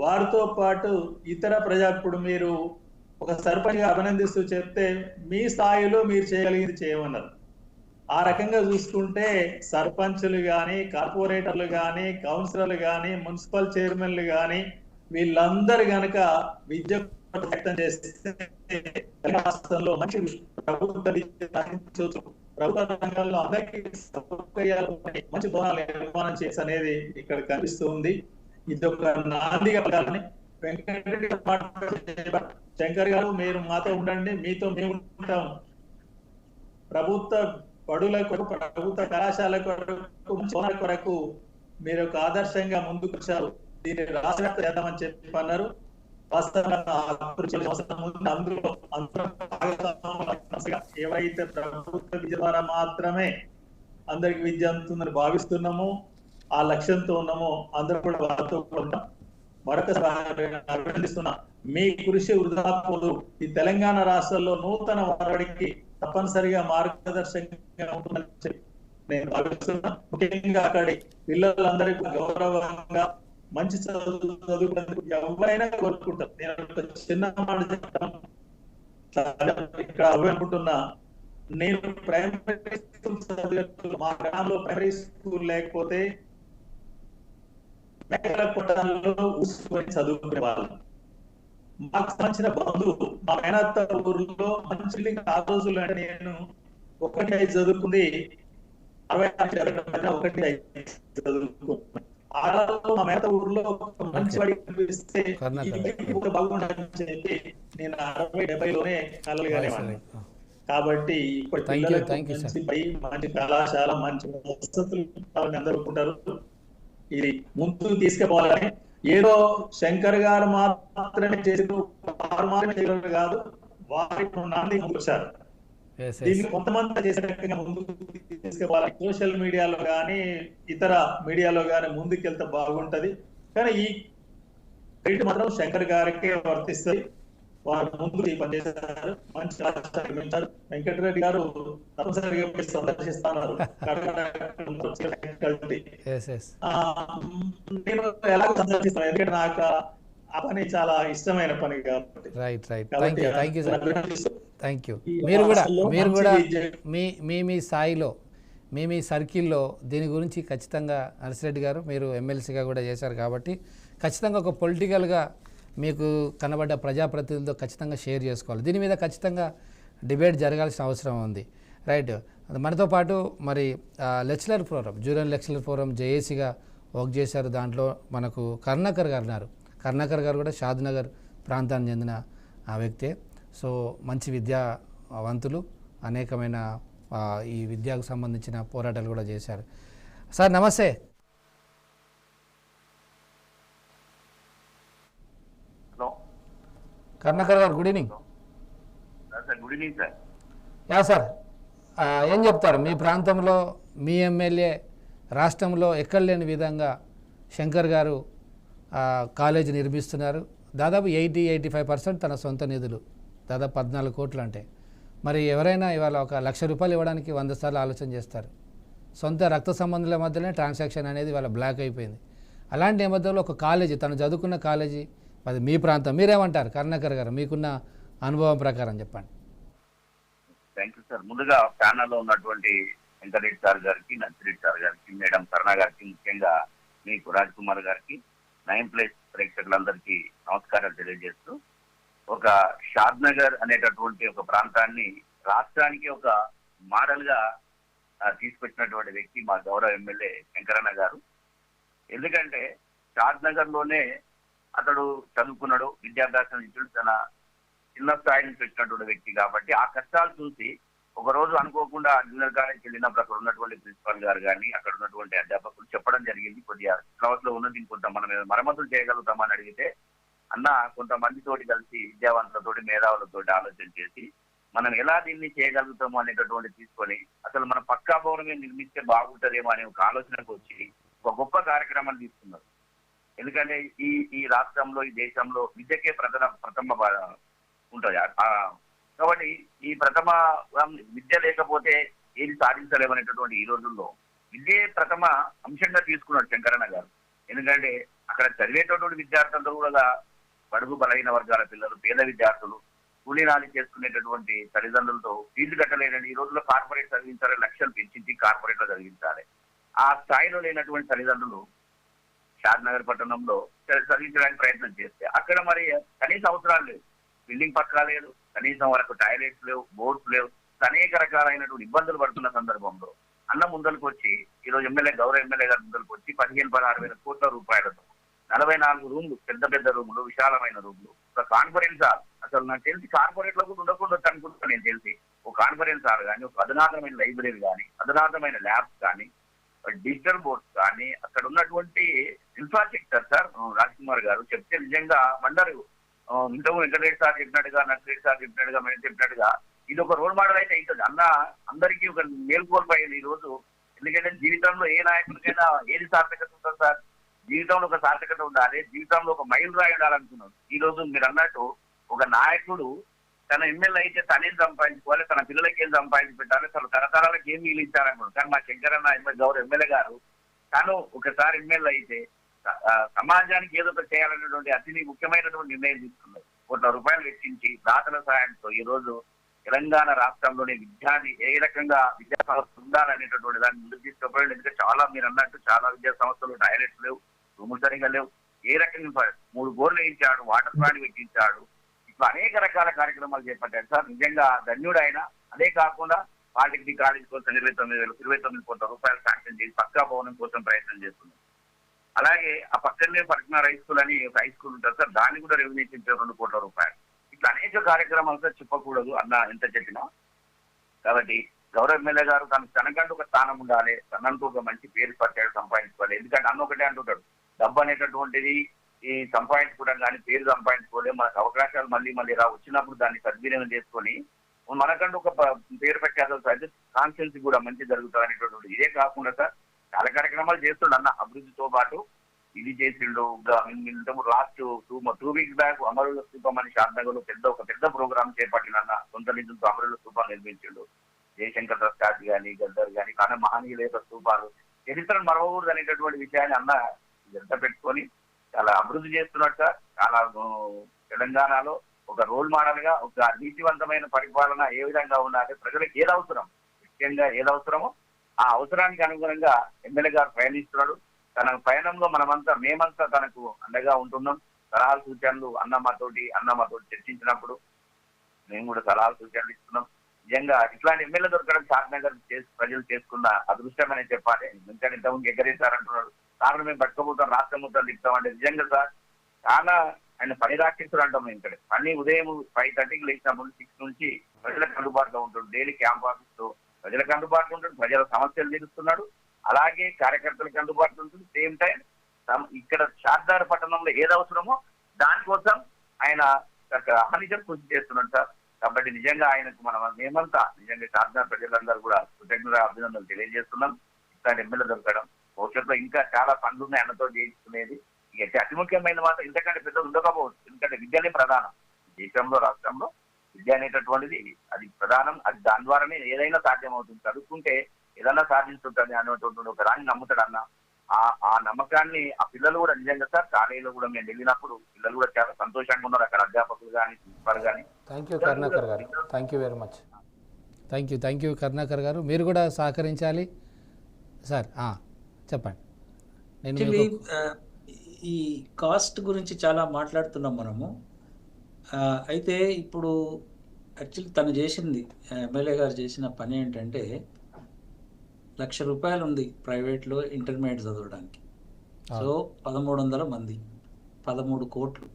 వారితో పాటు ఇతర ఇప్పుడు మీరు ఒక సర్పంచ్ గా అభినందిస్తూ చెప్తే మీ స్థాయిలో మీరు చేయగలిగింది చేయమన్నారు. ఆ రకంగా చూసుకుంటే సర్పంచులు కానీ, కార్పొరేటర్లు కానీ, కౌన్సిలర్లు కానీ, మున్సిపల్ చైర్మన్లు కానీ, వీళ్ళందరూ గనక విద్య ప్రయత్నం చేస్తే రాష్ట్రంలో మంచి ప్రభుత్వ ప్రభుత్వ రంగంలో అందరికీ సౌకర్యాలు మంచి భవనాలు నిర్మాణం చేసి అనేది ఇక్కడ కనిపిస్తుంది. ఇది ఒక నాందిగా పడాలని వెంకటరెడ్డి శంకర్ గారు, మీరు మాతో ఉండండి, మీతో మేము ఉంటాం. ప్రభుత్వ బడుల కొరకు, ప్రభుత్వ కళాశాల కొరకు మీరు ఒక ఆదర్శంగా ముందుకు వచ్చారు. దీన్ని రాష్ట్ర చేద్దామని చెప్పి అన్నారు. ఏవైతే ప్రభుత్వ విద్య ద్వారా మాత్రమే అందరికి విద్య అందుతుందని భావిస్తున్నామో, ఆ లక్ష్యంతో ఉన్నామో అందరూ కూడా వారితో ఉన్నాం. మరొకసారి అభినందిస్తున్నా. మీ కృషి వృధా పోదు. ఈ తెలంగాణ రాష్ట్రంలో నూతన వారికి తప్పనిసరిగా మార్గదర్శకంగా ఉంటుందని చెప్పి నేను భావిస్తున్నా. ముఖ్యంగా అక్కడి పిల్లలందరికీ గౌరవంగా మంచి చదువుకునేందుకు ఎవరైనా కోరుకుంటారు. నేను ఒక చిన్న మాట చెప్తాను, ఇక్కడ అనుకుంటున్నా. నేను ప్రైమరీ స్కూల్ చదివేటప్పుడు మా గ్రామంలో ప్రైమరీ స్కూల్ లేకపోతే చదువుకునే వాళ్ళు. మాకు సంబంధించిన బంధువు మా మేనత్త ఊర్లో మంచి ఆ రోజుల్లో అంటే నేను 1-5 చదువుకుంది, 61-5 చదువుకున్నాను. మా మేత ఊర్లో మంచి వాడికి కనిపిస్తే బాగుండాలని చెప్పి నేను 60-70లోనే కలలుగానే. కాబట్టి మంచి కళాశాల, మంచి వసతులు అందరూ ఉంటారు. ఇది ముందుకు తీసుకుపోవాలని ఏదో శంకర్ గారు మాత్రమే చేసిన కాదు, వారి నాంది వచ్చారు. దీన్ని కొంతమంది చేసే రకంగా ముందుకు తీసుకుపోవాలి. సోషల్ మీడియాలో కానీ ఇతర మీడియాలో కానీ ముందుకెళ్తే బాగుంటది. కానీ ఈ క్రెడిట్ మాత్రం శంకర్ గారికే వర్తిస్తుంది. వారు ముందు పనిచేశారు, మంచి రాష్ట్రాన్ని నిర్మించారు. వెంకటరెడ్డి గారు తప్పనిసరిగా పోయి సందర్శిస్తున్నారు. ఎస్ ఎస్ నేను ఎలాగో సందర్శిస్తాను, ఎందుకంటే నాకు ఆ పని చాలా ఇష్టమైన పని కాబట్టి. రైట్ రైట్ కాబట్టి థ్యాంక్ యూ సార్, అభినందిస్తూ థ్యాంక్ యూ. ఈ మీరు కూడా రాష్ట్రంలో మీరు మంచి కూడా విద్య- మీ స్థాయిలో మీ సర్కిల్లో దీని గురించి ఖచ్చితంగా నర్సిరెడ్డి గారు మీరు ఎమ్మెల్సీగా కూడా చేశారు కాబట్టి ఖచ్చితంగా ఒక పొలిటికల్గా మీకు కనబడ్డ ప్రజాప్రతినిధులతో ఖచ్చితంగా షేర్ చేసుకోవాలి. దీని మీద ఖచ్చితంగా డిబేట్ జరగాల్సిన అవసరం ఉంది. రైట్. మనతో పాటు మరి lecturer forum, junior lecturer forum జేఏసీగా వర్క్ చేశారు. దాంట్లో మనకు కరుణాకర్ గారు ఉన్నారు. కరుణాకర్ గారు కూడా షాద్నగర్ ప్రాంతానికి చెందిన ఆ వ్యక్తే. సో మంచి విద్యావంతులు, అనేకమైన ఈ విద్యకు సంబంధించిన పోరాటాలు కూడా చేశారు. సార్ నమస్తే. హలో కరుణాకర్ గారు good evening. Sir, good evening sir. Yeah sir, ఏం చెప్తారు? మీ ప్రాంతంలో మీ ఎమ్మెల్యే రాష్ట్రంలో ఎక్కడ లేని విధంగా శంకర్ గారు కాలేజీ నిర్మిస్తున్నారు. దాదాపు 80-85% తన సొంత నిధులు, దాదాపు 14 కోట్లు. అంటే మరి ఎవరైనా ఇవాళ ఒక ₹1,00,000 ఇవ్వడానికి 100 సార్లు ఆలోచన చేస్తారు. సొంత రక్త సంబంధాల మధ్యనే ట్రాన్సాక్షన్ అనేది ఇవాళ బ్లాక్ అయిపోయింది. అలాంటి నేపథ్యంలో ఒక కాలేజీ, తను చదువుకున్న కాలేజీ, అది మీ ప్రాంతం, మీరేమంటారు కరుణాకర్ గారు? మీకున్న అనుభవం ప్రకారం చెప్పండి. Thank you sir. ముందుగా ప్యానల్లో ఉన్నటువంటి వెంకటరెడ్డి సార్ గారికి, నర్సిరెడ్డి సార్ గారికి, మేడం కరుణ గారికి, ముఖ్యంగా మీకు రాజ్ కుమార్ గారికి, 9+ ప్రేక్షకులందరికీ నమస్కారాలు తెలియజేస్తూ, ఒక షాద్నగర్ అనేటటువంటి ఒక ప్రాంతాన్ని రాష్ట్రానికి ఒక మోడల్ గా తీసుకొచ్చినటువంటి వ్యక్తి మా గౌరవ ఎమ్మెల్యే శంకరన్న గారు. ఎందుకంటే షాద్నగర్ లోనే అతడు చదువుకున్నాడు, విద్యాభ్యాసం ఇచ్చాడు, తన చిన్న స్థాయి నుంచి వచ్చినటువంటి వ్యక్తి కాబట్టి ఆ కష్టాలు చూసి ఒక రోజు అనుకోకుండా జూనియర్ కాలేజ్కి వెళ్ళినప్పుడు అక్కడ ఉన్నటువంటి ప్రిన్సిపాల్ గారు కానీ అక్కడ ఉన్నటువంటి అధ్యాపకులు చెప్పడం జరిగింది, కొద్దిగా సిలబస్ లో ఉన్నది ఇంకొంత మనం మరమ్మతులు చేయగలుగుతామని అడిగితే, అన్న కొంతమందితోటి కలిసి విద్యావంతులతోటి మేధావులతోటి ఆలోచన చేసి మనం ఎలా దీన్ని చేయగలుగుతాము అనేటటువంటి తీసుకొని అసలు మన పక్కా భవనమే నిర్మిస్తే బాగుంటుందేమో అనే ఒక ఆలోచనకు వచ్చి ఒక గొప్ప కార్యక్రమాన్ని తీసుకున్నారు. ఎందుకంటే ఈ రాష్ట్రంలో, ఈ దేశంలో విద్యకే ప్రథమ ఉంటుంది. కాబట్టి ఈ ప్రథమ విద్య లేకపోతే ఏది సాధించలేమనేటటువంటి ఈ రోజుల్లో విద్యే ప్రథమ అంశంగా తీసుకున్నాడు శంకరన్న గారు. ఎందుకంటే అక్కడ చదివేటటువంటి విద్యార్థులతో కూడా బడుగు బలహీన వర్గాల పిల్లలు, పేద విద్యార్థులు, కూలీనాలి చేసుకునేటటువంటి తల్లిదండ్రులతో ఫీజు కట్టలేనని ఈ రోజుల్లో కార్పొరేట్ చదివించాలి, లక్షలు పెంచించి కార్పొరేట్ లో చదివించాలి. ఆ స్థాయిలో లేనటువంటి తల్లిదండ్రులు షాద్నగర్ పట్టణంలో చదివించడానికి ప్రయత్నం చేస్తే అక్కడ మరి కనీస అవసరాలు లేవు, బిల్డింగ్ పక్కా లేదు, కనీసం వరకు టాయిలెట్స్ లేవు, బోర్డ్స్ లేవు, అనేక రకాలైనటువంటి ఇబ్బందులు పడుతున్న సందర్భంలో అన్న ముందరకు వచ్చి ఈరోజు గౌరవ ఎమ్మెల్యే గారి ముందరకు వచ్చి 15-16 వేల కోట్ల రూపాయలతో 44 రూమ్లు, పెద్ద పెద్ద రూములు, విశాలమైన రూములు, ఒక కాన్ఫరెన్స్ హాల్, అసలు నాకు తెలిసి కార్పొరేట్ లో కూడా ఉండకుండా అనుకుంటున్నాను. నేను తెలిసి ఒక కాన్ఫరెన్స్ హాల్ కానీ, ఒక అధునాతనమైన లైబ్రరీ కానీ, అధునాతనమైన ల్యాబ్స్ కానీ, డిజిటల్ బోర్డ్స్ కానీ, అక్కడ ఉన్నటువంటి ఇన్ఫ్రాస్ట్రక్చర్ సార్ రాజ్ కుమార్ గారు చెప్తే నిజంగా మండరు. ఇంతకు వెంకటరెడ్డి సార్ చెప్పినట్టుగా, నర్సిరెడ్డి సార్ చెప్పినట్టుగా, మేము చెప్పినట్టుగా ఇది ఒక రోల్ మోడల్ అయితే అవుతుంది. అన్న అందరికీ ఒక మేల్కొల్పోయింది ఈ రోజు. ఎందుకంటే జీవితంలో ఏ నాయకుడికైనా ఏది సార్థకత ఉంటుంది సార్? జీవితంలో ఒక సార్థకత ఉండాలి, జీవితంలో ఒక మైలు రాయి ఉండాలనుకున్నాను. ఈ రోజు మీరు అన్నట్టు ఒక నాయకుడు తన ఎమ్మెల్యే అయితే తనేం సంపాదించుకోవాలి, తన పిల్లలకి ఏం సంపాదించి పెట్టాలి, తన తరతరాలకు ఏం మిగిలించాలనుకున్నాను. కానీ మా శంకరన్న గౌరవ ఎమ్మెల్యే గారు తను ఒకసారి ఎమ్మెల్యే అయితే సమాజానికి ఏదో ఒకటి చేయాలనేటువంటి అతి ముఖ్యమైనటువంటి నిర్ణయం తీసుకున్నారు. ₹1,00,00,000 వెచ్చించి దాతల సహాయంతో ఈ రోజు తెలంగాణ రాష్ట్రంలోని విద్యాన్ని ఏ రకంగా విద్యా సంస్థ ఉండాలనేటటువంటి దాన్ని ముందుకు తీసుకుపోయాడు. ఎందుకంటే చాలా మీరు అన్నట్టు చాలా విద్యా సంస్థలు టాయిలెట్స్ లేవు, రూములు సరిగా లేవు. ఏ రకంగా 3 బోర్లు వేయించాడు, వాటర్ ప్లాంట్ పెట్టించాడు, ఇట్లా అనేక రకాల కార్యక్రమాలు చేపట్టాడు సార్. నిజంగా ధన్యుడు ఆయన. అదే కాకుండా పాలిటెక్నిక్ కాలేజ్ కోసం 29 కోట్ల రూపాయలు శాంక్షన్ చేసి పక్కా భవనం కోసం ప్రయత్నం చేస్తున్నాం. అలాగే ఆ పక్కనే పట్నార్ హై స్కూల్ అని ఒక హై స్కూల్ ఉంటుంది సార్, దాన్ని కూడా రెవెన్యూ ఇచ్చారు ₹2 కోట్ల. ఇట్లా అనేక కార్యక్రమాలు సార్, చెప్పకూడదు అన్న ఎంత చెప్పినా. కాబట్టి గౌరవ ఎమ్మెల్యే గారు తనకంటూ ఒక స్థానం ఉండాలి, తనంటూ ఒక మంచి పేరు పట్టాడు, సంపాదించుకోవాలి. ఎందుకంటే అన్న ఒకటే అంటుంటాడు, డబ్బు అనేటటువంటిది ఈ సంపాదించుకోవడం కానీ పేరు సంపాదించుకోలేదు, మనకు అవకాశాలు మళ్ళీ రా వచ్చినప్పుడు దాన్ని సద్వినియోగం చేసుకొని మనకంటూ ఒక పేరు పెట్టాల్సి అయితే కాన్స్టిట్యున్సీ కూడా మంచి జరుగుతుంది అనేటటువంటి. ఇదే కాకుండా సార్ చాలా కార్యక్రమాలు చేస్తుండ అన్న అభివృద్ధితో పాటు ఇది చేసిండు. లాస్ట్ 2 వీక్స్ బ్యాక్ అమరుల స్థూపం అని షాద్నగర్ లో ఒక పెద్ద ప్రోగ్రామ్ చేపట్టిన సొంత నిధులతో అమరుల స్థూపం నిర్మించిండు. జయశంకర్ ప్రసాద్ గాని గద్దర్ గాని కానీ మహనీయుల యొక్క స్థూపాలు చరిత్రను మరవకూడదు అనేటటువంటి విషయాన్ని అన్న ఇదంతా పెట్టుకొని చాలా అభివృద్ధి చేస్తున్నాడు సార్. చాలా తెలంగాణలో ఒక రోల్ మోడల్ గా ఒక నీతివంతమైన పరిపాలన ఏ విధంగా ఉండాలి, ప్రజలకు ఏది అవసరం, ముఖ్యంగా ఏది అవసరమో ఆ అవసరానికి అనుగుణంగా ఎమ్మెల్యే గారు ప్రయాణిస్తున్నాడు. తన పయనంలో మేమంతా తనకు అండగా ఉంటున్నాం. సలహాలు సూచనలు అన్నమ్మతోటి చర్చించినప్పుడు మేము కూడా సలహాలు సూచనలు ఇస్తున్నాం. నిజంగా ఇట్లాంటి ఎమ్మెల్యే దొరకడం షాద్నగర్ ప్రజలు చేసుకున్న అదృష్టమనే చెప్పాలి. ఎందుకంటే ఇంతకుముందు ఎగరేశారంటున్నాడు, కారణం మేము పట్టుకోబోతాం, రాష్ట్రం మొత్తం తిప్పుతామంటే నిజంగా సార్ చాలా ఆయన పని రాక్షిస్తుడు అంటాం. మేము ఇక్కడ పని ఉదయం 5:30కి లేచినప్పుడు 6 నుంచి ప్రజలకు అందుబాటులో ఉంటుంది. డైలీ క్యాంప్ ఆఫీస్ లో ప్రజలకు అందుబాటులో ఉంటుంది, ప్రజల సమస్యలు తీరుస్తున్నాడు. అలాగే కార్యకర్తలకు అందుబాటులో ఉంటుంది. సేమ్ టైం ఇక్కడ షాద్నగర్ పట్టణంలో ఏది అవసరమో దానికోసం ఆయన అహర్నిశం కృషి చేస్తున్నాడు సార్. కాబట్టి నిజంగా ఆయనకు మేమంతా నిజంగా షాద్నగర్ ప్రజలందరూ కూడా కృతజ్ఞత అభినందనలు తెలియజేస్తున్నాం. ఇట్లాంటి ఎమ్మెల్యే దొరకడం భవిష్యత్తులో ఇంకా చాలా పనులు ఉన్నాయి ఆయనతో చేయించుకునేది. ఇక అతి ముఖ్యమైన మాత్రం ఇంతకంటే పెద్ద ఉండకపోవచ్చు. ఎందుకంటే విద్యనే ప్రధానం దేశంలో, రాష్ట్రంలో విద్య అనేటటువంటిది అది ప్రధానం. అది దాని ద్వారానే ఏదైనా సాధ్యమవుతుంది. చదువుకుంటే ఏదైనా సాధించుంటుంది అనేటువంటి ఒక దాన్ని నమ్ముతాడు అన్న. ఆ నమ్మకాన్ని ఆ పిల్లలు కూడా నిజంగా సార్ కాలేజీలో కూడా మేము వెళ్ళినప్పుడు పిల్లలు కూడా చాలా సంతోషంగా ఉన్నారు. అక్కడ అధ్యాపకులు కానీ ప్రిన్సిపాల్ కానీ. థ్యాంక్ యూ కరుణాకర్ గారు, thank you very much. Thank you Karunakar గారు. మీరు కూడా సహకరించాలి సార్. చెప్పండి. ఈ కాస్ట్ గురించి చాలా మాట్లాడుతున్నాం మనము. అయితే ఇప్పుడు యాక్చువల్లీ తను చేసింది, ఎమ్మెల్యే గారు చేసిన పని ఏంటంటే ₹1,00,000 ఉంది ప్రైవేట్లో ఇంటర్మీడియట్ చదవడానికి. సో 1,300 మంది, 13 కోట్లు,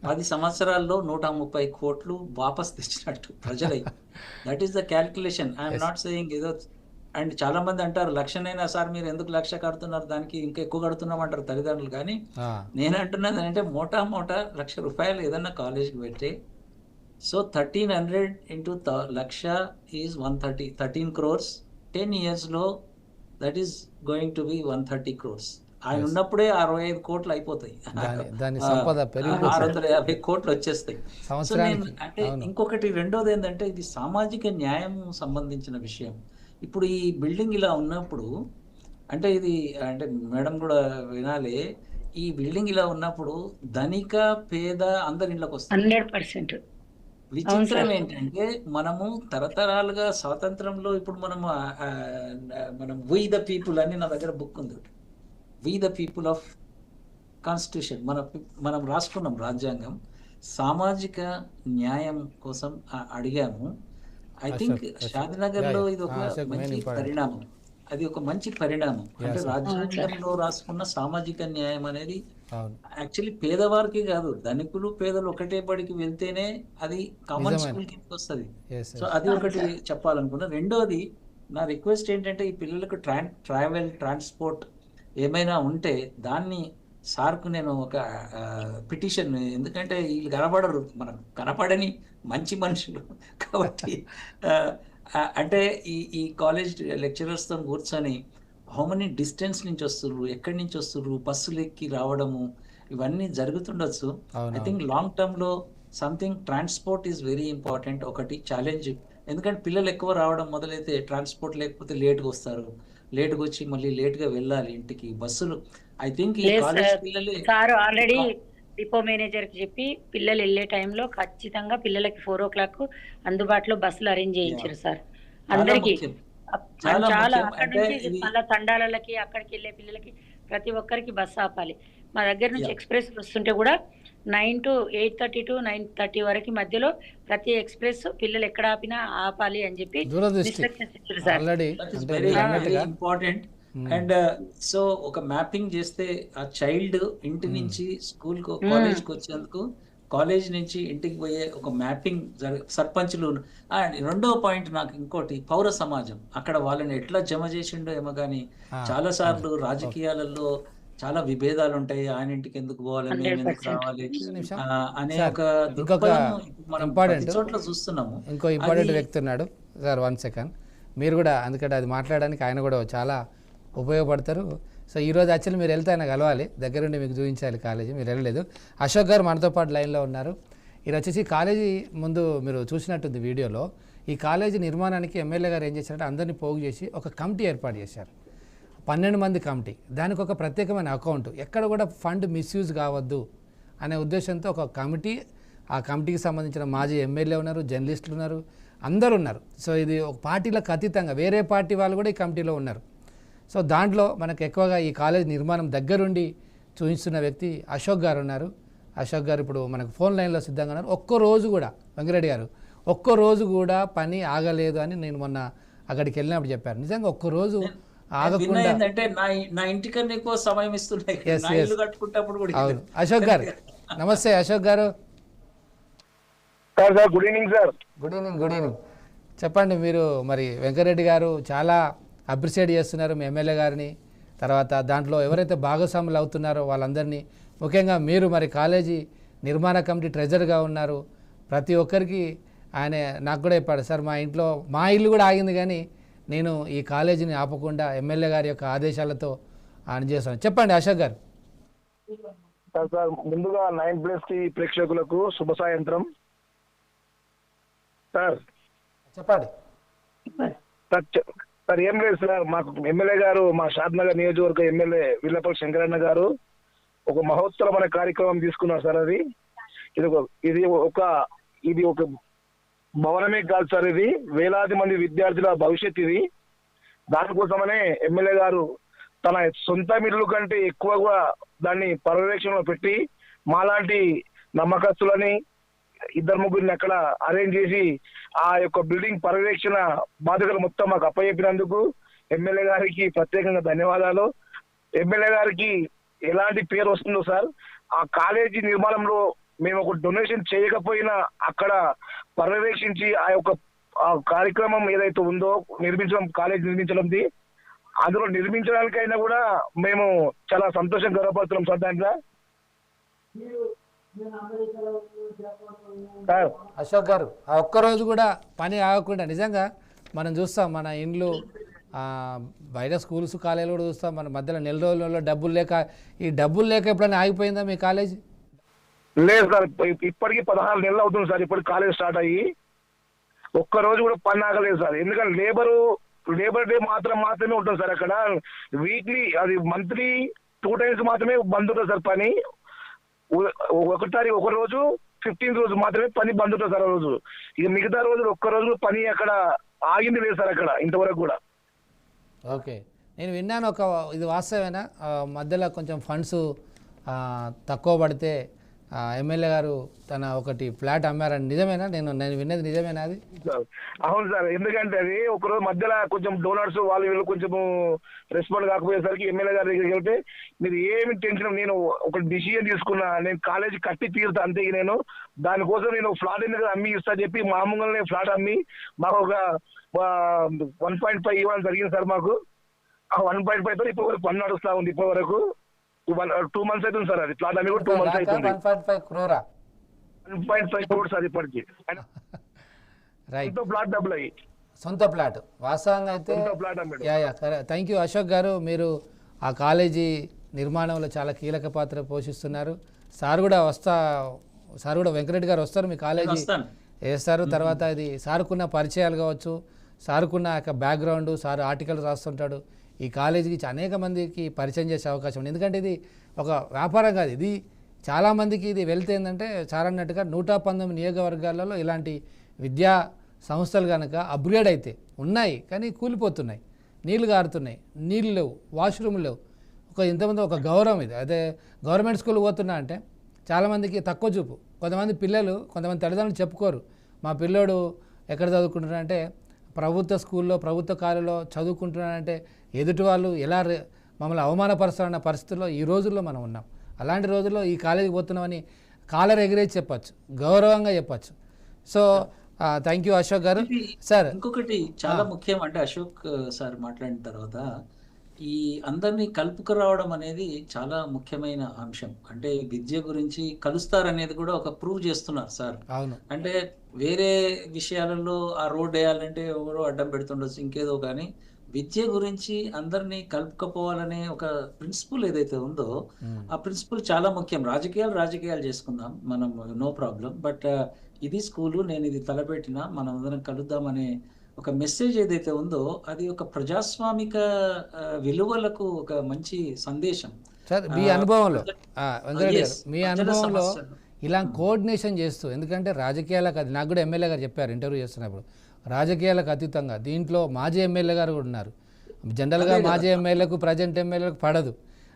10 సంవత్సరాల్లో 130 కోట్లు వాపస్ తెచ్చినట్టు ప్రజలై. That is the calculation. I'm not saying ఏదో. అండ్ చాలా మంది అంటారు 1,00,000 సార్ మీరు ఎందుకు 1,00,000 కడుతున్నారు, దానికి ఇంకా ఎక్కువ కడుతున్నాం అంటారు తల్లిదండ్రులు. కానీ నేను అంటున్నది అంటే మోటా ₹1,00,000 ఏదన్నా కాలేజ్కి పెట్టి, so 1,300 into 1,00,000 is 130, 13 crores. 10 years లో that is going to be 130 crores. ఆయన ఉన్నప్పుడే 65 కోట్లు అయిపోతాయి, దాని సంపద 650 కోట్లు వచ్చేస్తాయి. సో నేను అంటే ఇంకొకటి రెండోది ఏంటంటే ఇది సామాజిక న్యాయం సంబంధించిన విషయం. ఇప్పుడు ఈ బిల్డింగ్ ఇలా ఉన్నప్పుడు అంటే ఇది అంటే మేడం కూడా వినాలి, ఈ బిల్డింగ్ ఇలా ఉన్నప్పుడు ధనిక పేద అందరి ఇళ్ళకి వస్తుంది 100%. విచిత్రం ఏంటంటే మనము తరతరాలుగా స్వాతంత్రంలో ఇప్పుడు మనం వి ద పీపుల్ అని నా దగ్గర బుక్ ఉంది. We the people of constitution మనం రాసుకున్నాం రాజ్యాంగం. సామాజిక న్యాయం కోసం అడిగాము. ఐ థింక్ షాద్నగర్ లో ఇది ఒక మంచి పరిణామం. అది ఒక మంచి పరిణామం. అంటే రాజ్యాంగంలో రాసుకున్న సామాజిక న్యాయం అనేది యాక్చువల్లీ పేదవారికి కాదు, ధనికులు పేదలు ఒకటే బడికి వెళ్తేనే అది కామన్ స్కూల్ కిందకి వస్తుంది. సో అది ఒకటి చెప్పాలనుకున్నా. రెండోది నా రిక్వెస్ట్ ఏంటంటే ఈ పిల్లలకు ట్రాన్స్పోర్ట్ ఏమైనా ఉంటే దాన్ని సార్కు నేను ఒక పిటిషన్, ఎందుకంటే వీళ్ళు కనపడరు, మనకు కనపడని మంచి మనుషులు కాబట్టి అంటే ఈ కాలేజ్ లెక్చరర్స్తో కూర్చొని హౌ మెనీ డిస్టెన్స్ నుంచి వస్తుర్రు, ఎక్కడి నుంచి వస్తుర్రు, బస్సులు ఎక్కి రావడము ఇవన్నీ జరుగుతుండొచ్చు. ఐ థింక్ లాంగ్ టర్మ్ లో something transport is very important. ఒకటి ఛాలెంజ్, ఎందుకంటే పిల్లలు ఎక్కువ రావడం మొదలైతే ట్రాన్స్పోర్ట్ లేకపోతే లేట్గా వస్తారు, లేట్గా వచ్చి మళ్ళీ లేట్గా వెళ్ళాలి ఇంటికి. బస్సులు ఐ థింక్ ఈ కాలేజ్ పిల్లలు సార్ ఆల్రెడీ డిపో మేనేజర్ కి చెప్పి పిల్లలు వెళ్ళే టైంలో ఖచ్చితంగా పిల్లలకి 4 o'clock అందుబాటులో బస్సులు అరేంజ్ చేయించారు సార్ అందరికి. చాలా అక్కడ నుంచి మళ్ళా తండాలకి అక్కడికి వెళ్ళే పిల్లలకి ప్రతి ఒక్కరికి బస్సు ఆపాలి. మా దగ్గర నుంచి ఎక్స్ప్రెస్ వస్తుంటే కూడా 9 to 8:30 to 9:30 వరకు మధ్యలో ప్రతి ఎక్స్ప్రెస్ పిల్లలు ఎక్కడ ఆపినా ఆపాలి అని చెప్పి ఇంపార్టెంట్. అండ్ సో ఒక మ్యాపింగ్ చేస్తే ఆ చైల్డ్ ఇంటి నుంచి స్కూల్ కాలేజ్కి వచ్చేందుకు, కాలేజ్ నుంచి ఇంటికి పోయే ఒక మ్యాపింగ్ సర్పంచులు. అండ్ రెండో పాయింట్ నాకు ఇంకోటి పౌర సమాజం, అక్కడ వాళ్ళని ఎట్లా జమ చేసిండో ఏమో కానీ చాలా సార్లు రాజకీయాలలో చాలా విభేదాలు ఉంటాయి. ఆయన ఇంటికి ఎందుకు పోవాలి, మేము ఎందుకు రావాలి అనే ఒక మనం ప్రతి చోట్ల చూస్తున్నాము. ఇంకో ఇంపార్టెంట్ వ్యక్తి ఉన్నాడు సార్, 1 second మీరు కూడా, ఎందుకంటే అది మాట్లాడడానికి ఆయన కూడా చాలా ఉపయోగపడతారు. సో ఈరోజు యాక్చువల్లీ మీరు వెళ్తే ఆయన కలవాలి, దగ్గరుండి మీకు చూపించాలి కాలేజీ, మీరు వెళ్ళలేదు. అశోక్ గారు మనతో పాటు లైన్లో ఉన్నారు. ఇది వచ్చేసి కాలేజీ ముందు మీరు చూసినట్టుంది వీడియోలో. ఈ కాలేజీ నిర్మాణానికి ఎమ్మెల్యే గారు ఏం చేశారంటే అందరినీ పోగు చేసి ఒక కమిటీ ఏర్పాటు చేశారు, 12 మంది కమిటీ. దానికి ఒక ప్రత్యేకమైన అకౌంట్, ఎక్కడ కూడా ఫండ్ మిస్యూజ్ కావద్దు అనే ఉద్దేశంతో ఒక కమిటీ, ఆ కమిటీకి సంబంధించిన మాజీ ఎమ్మెల్యే ఉన్నారు, జర్నలిస్టులు ఉన్నారు, అందరూ ఉన్నారు. సో ఇది ఒక పార్టీలకు అతీతంగా వేరే పార్టీ వాళ్ళు కూడా ఈ కమిటీలో ఉన్నారు. సో దాంట్లో మనకు ఎక్కువగా ఈ కాలేజ్ నిర్మాణం దగ్గరుండి చూపిస్తున్న వ్యక్తి అశోక్ గారు ఉన్నారు. అశోక్ గారు ఇప్పుడు మనకు ఫోన్ లైన్లో సిద్ధంగా ఉన్నారు. ఒక్కరోజు కూడా వెంకరెడ్డి గారు ఒక్కరోజు కూడా పని ఆగలేదు అని నేను మొన్న అక్కడికి వెళ్ళినప్పుడు చెప్పారు. నిజంగా ఒక్కరోజు ఆగకుండా ఏంటంటే నా ఇంటికన్నా ఎక్కువ సమయం ఇస్తున్నాయి, నా ఇల్లు కట్టుకుంటప్పుడు కూడా. అవును. అశోక్ గారు నమస్తే. Ashok garu sir good evening sir. Good evening. Good evening. చెప్పండి, మీరు మరి వెంకరెడ్డి గారు చాలా అప్రిషియేట్ చేస్తున్నారు మీ ఎమ్మెల్యే గారిని, తర్వాత దాంట్లో ఎవరైతే భాగస్వాములు అవుతున్నారో వాళ్ళందరినీ, ముఖ్యంగా మీరు మరి కాలేజీ నిర్మాణ కమిటీ ట్రెజర్గా ఉన్నారు. ప్రతి ఒక్కరికి ఆయన నాకు కూడా చెప్పాడు, సార్ మా ఇల్లు కూడా ఆగింది కానీ నేను ఈ కాలేజీని ఆపకుండా ఎమ్మెల్యే గారి యొక్క ఆదేశాలతో ఆయన చేస్తాను. చెప్పండి అశోక్ గారు. సార్ ముందుగా 9+ ప్రేక్షకులకు శుభ సాయంత్రం. సార్ చెప్పండి. సార్ ఏం లేదు సార్, మాకు ఎమ్మెల్యే గారు, మా షాద్నగర్ నియోజకవర్గ ఎమ్మెల్యే విల్లపల్లి శంకరన్న గారు ఒక మహోత్తరమైన కార్యక్రమం తీసుకున్నారు సార్. అది ఇది ఒక భవనమే కాదు సార్, ఇది వేలాది మంది విద్యార్థుల భవిష్యత్. ఇది దానికోసమనే ఎమ్మెల్యే గారు తన సొంత ఇల్లు కంటే ఎక్కువగా దాన్ని పర్యవేక్షణలో పెట్టి మాలాంటి నమ్మకస్తులని 2-3 అక్కడ అరేంజ్ చేసి ఆ యొక్క బిల్డింగ్ పర్యవేక్షణ బాధ్యతలు మొత్తం మాకు అప్పచెప్పినందుకు ఎమ్మెల్యే గారికి ప్రత్యేకంగా ధన్యవాదాలు. ఎమ్మెల్యే గారికి ఎలాంటి పేరు వస్తుందో సార్, ఆ కాలేజీ నిర్మాణంలో మేము ఒక డొనేషన్ చేయకపోయినా అక్కడ పర్యవేక్షించి ఆ యొక్క కార్యక్రమం ఏదైతే ఉందో కాలేజ్ నిర్మించడంది, అందులో నిర్మించడానికైనా కూడా మేము చాలా సంతోషం గర్వపడుతున్నాం సార్. దాంట్లో అశోక్ గారు ఆ ఒక్కరోజు కూడా పని ఆగకుండా, నిజంగా మనం చూస్తాం మన ఇండ్లు బయట స్కూల్స్ కాలేజీలు కూడా చూస్తాం, మన మధ్యలో నెల రోజులలో డబ్బులు లేక, ఈ డబ్బులు లేక ఎప్పుడైనా ఆగిపోయిందా మీ కాలేజీ? లేదు సార్, ఇప్పటికీ 16 నెలలు అవుతుంది సార్ ఇప్పటికి కాలేజ్ స్టార్ట్ అయ్యి, ఒక్కరోజు కూడా పని ఆగలేదు సార్. ఎందుకంటే లేబర్ డే మాత్రమే ఉంటుంది సార్ అక్కడ. వీక్లీ అది మంత్లీ 2 times మాత్రమే బంద్ ఉంటుంది సార్ పని. ఒక రోజు 15th రోజు మాత్రమే పని బంద్ ఉంటుంది సార్ ఆ రోజు. ఇక మిగతా రోజులు ఒక్కరోజు పని అక్కడ ఆగింది లేదు సార్ అక్కడ ఇంతవరకు కూడా. ఓకే, నేను విన్నాను, ఇది వాస్తవేనా మధ్యలో కొంచెం ఫండ్స్ తక్కువ పడితే ఎమ్మెల్యే గారు తన ఒకటి ఫ్లాట్ అమ్మారని, నిజమేనా? నేను విన్నది నిజమేనా అది? అవును సార్, ఎందుకంటే అది ఒకరోజు మధ్యలో కొంచెం డోనర్స్ వీళ్ళు కొంచెం రెస్పాండ్ కాకపోయేసరికి ఎమ్మెల్యే గారి దగ్గరికి వెళ్తే, మీరు ఏమి టెన్షన్, నేను ఒక డిసిజన్ తీసుకున్నా, నేను కాలేజీ కట్టి తీరుతా అంతే. నేను దానికోసం నేను ఫ్లాట్ ఎందుకు అమ్మి ఇస్తా చెప్పి మామూలుగా ఫ్లాట్ అమ్మి మాకు ఒక 1.5 ఇవ్వడం జరిగింది సార్. మాకు ఆ 1.5 తో ఇప్పుడు పని నడుస్తా ఉంది. ఇప్పటి వరకు 2 months అవుతుంది సార్. అది ప్లాట్ అమ్మి కూడా 2 months అవుతుంది. 1.5 crore 1.5 crore సార్ ఇప్పటికి. ఫ్లాట్ డబ్బులు అయ్యి సొంత ప్లాట్ వాస్తవంగా అయితే. థ్యాంక్ యూ అశోక్ గారు, మీరు ఆ కాలేజీ నిర్మాణంలో చాలా కీలక పాత్ర పోషిస్తున్నారు. సార్ కూడా వెంకరెడ్డి గారు వస్తారు మీ కాలేజీ వేస్తారు. తర్వాత ఇది సార్కున్న పరిచయాలు కావచ్చు, సార్కున్న యొక్క బ్యాక్గ్రౌండ్, సార్ ఆర్టికల్ రాస్తుంటాడు, ఈ కాలేజీకి అనేక మందికి పరిచయం చేసే అవకాశం ఉంది. ఎందుకంటే ఇది ఒక వ్యాపారం కాదు, ఇది చాలామందికి ఇది వెళ్తే ఏంటంటే చాలా అన్నట్టుగా 119 నియోజకవర్గాలలో ఇలాంటి విద్యా సంస్థలు కనుక అప్గ్రేడ్ అయితే ఉన్నాయి, కానీ కూలిపోతున్నాయి, నీళ్లు గారుతున్నాయి, నీళ్ళు లేవు, వాష్రూమ్ లేవు. ఇంతమంది ఒక గౌరవం ఇది. అదే గవర్నమెంట్ స్కూల్ పోతున్నా అంటే చాలామందికి తక్కువ చూపు. కొంతమంది తల్లిదండ్రులు చెప్పుకోరు, మా పిల్లోడు ఎక్కడ చదువుకుంటున్నారంటే ప్రభుత్వ స్కూల్లో, ప్రభుత్వ కాలేజీలో చదువుకుంటున్నారంటే ఎదుటి వాళ్ళు ఎలా మమ్మల్ని అవమానపరుస్తారన్న పరిస్థితుల్లో ఈ రోజుల్లో మనం ఉన్నాం. అలాంటి రోజుల్లో ఈ కాలేజీకి పోతున్నామని కాలర్ ఎగిరేసి చెప్పచ్చు, గౌరవంగా చెప్పచ్చు. So thank you Ashok garu. Sir ఇంకొకటి చాలా ముఖ్యం అంటే అశోక్ సార్ మాట్లాడిన తర్వాత ఈ అందరినీ కలుపుకురావడం అనేది చాలా ముఖ్యమైన అంశం. అంటే విద్య గురించి కలుస్తారనేది కూడా ఒక ప్రూవ్ చేస్తున్నారు సార్. అవును, అంటే వేరే విషయాలలో ఆ రోడ్ వేయాలంటే ఎవరో అడ్డం పెడుతుండొచ్చు ఇంకేదో, కానీ విద్య గురించి అందరినీ కలుపుకపోవాలనే ఒక ప్రిన్సిపల్ ఏదైతే ఉందో ఆ ప్రిన్సిపల్ చాలా ముఖ్యం. రాజకీయాలు చేసుకుందాం మనం, నో ప్రాబ్లం. బట్ ఇది స్కూలు, నేను ఇది తలపెట్టిన, మనం అందరం కలుద్దామనే ఒక మెసేజ్ ఏదైతే ఉందో అది ఒక ప్రజాస్వామిక విలువలకు ఒక మంచి సందేశం. సార్ మీ అనుభవంలో వెంకరెడ్డి గారు, మీ ప్రజల అనుభవంలో సమస్యలు. ఇలా కోఆర్డినేషన్ చేస్తూ, ఎందుకంటే రాజకీయాలకు అది నాకు కూడా ఎమ్మెల్యే గారు చెప్పారు ఇంటర్వ్యూ చేస్తున్నప్పుడు, రాజకీయాలకు అతీతంగా దీంట్లో మాజీ ఎమ్మెల్యే గారు కూడా ఉన్నారు. జనరల్గా మాజీ ఎమ్మెల్యేలకు ప్రజెంట్ ఎమ్మెల్యేలకు పడదు,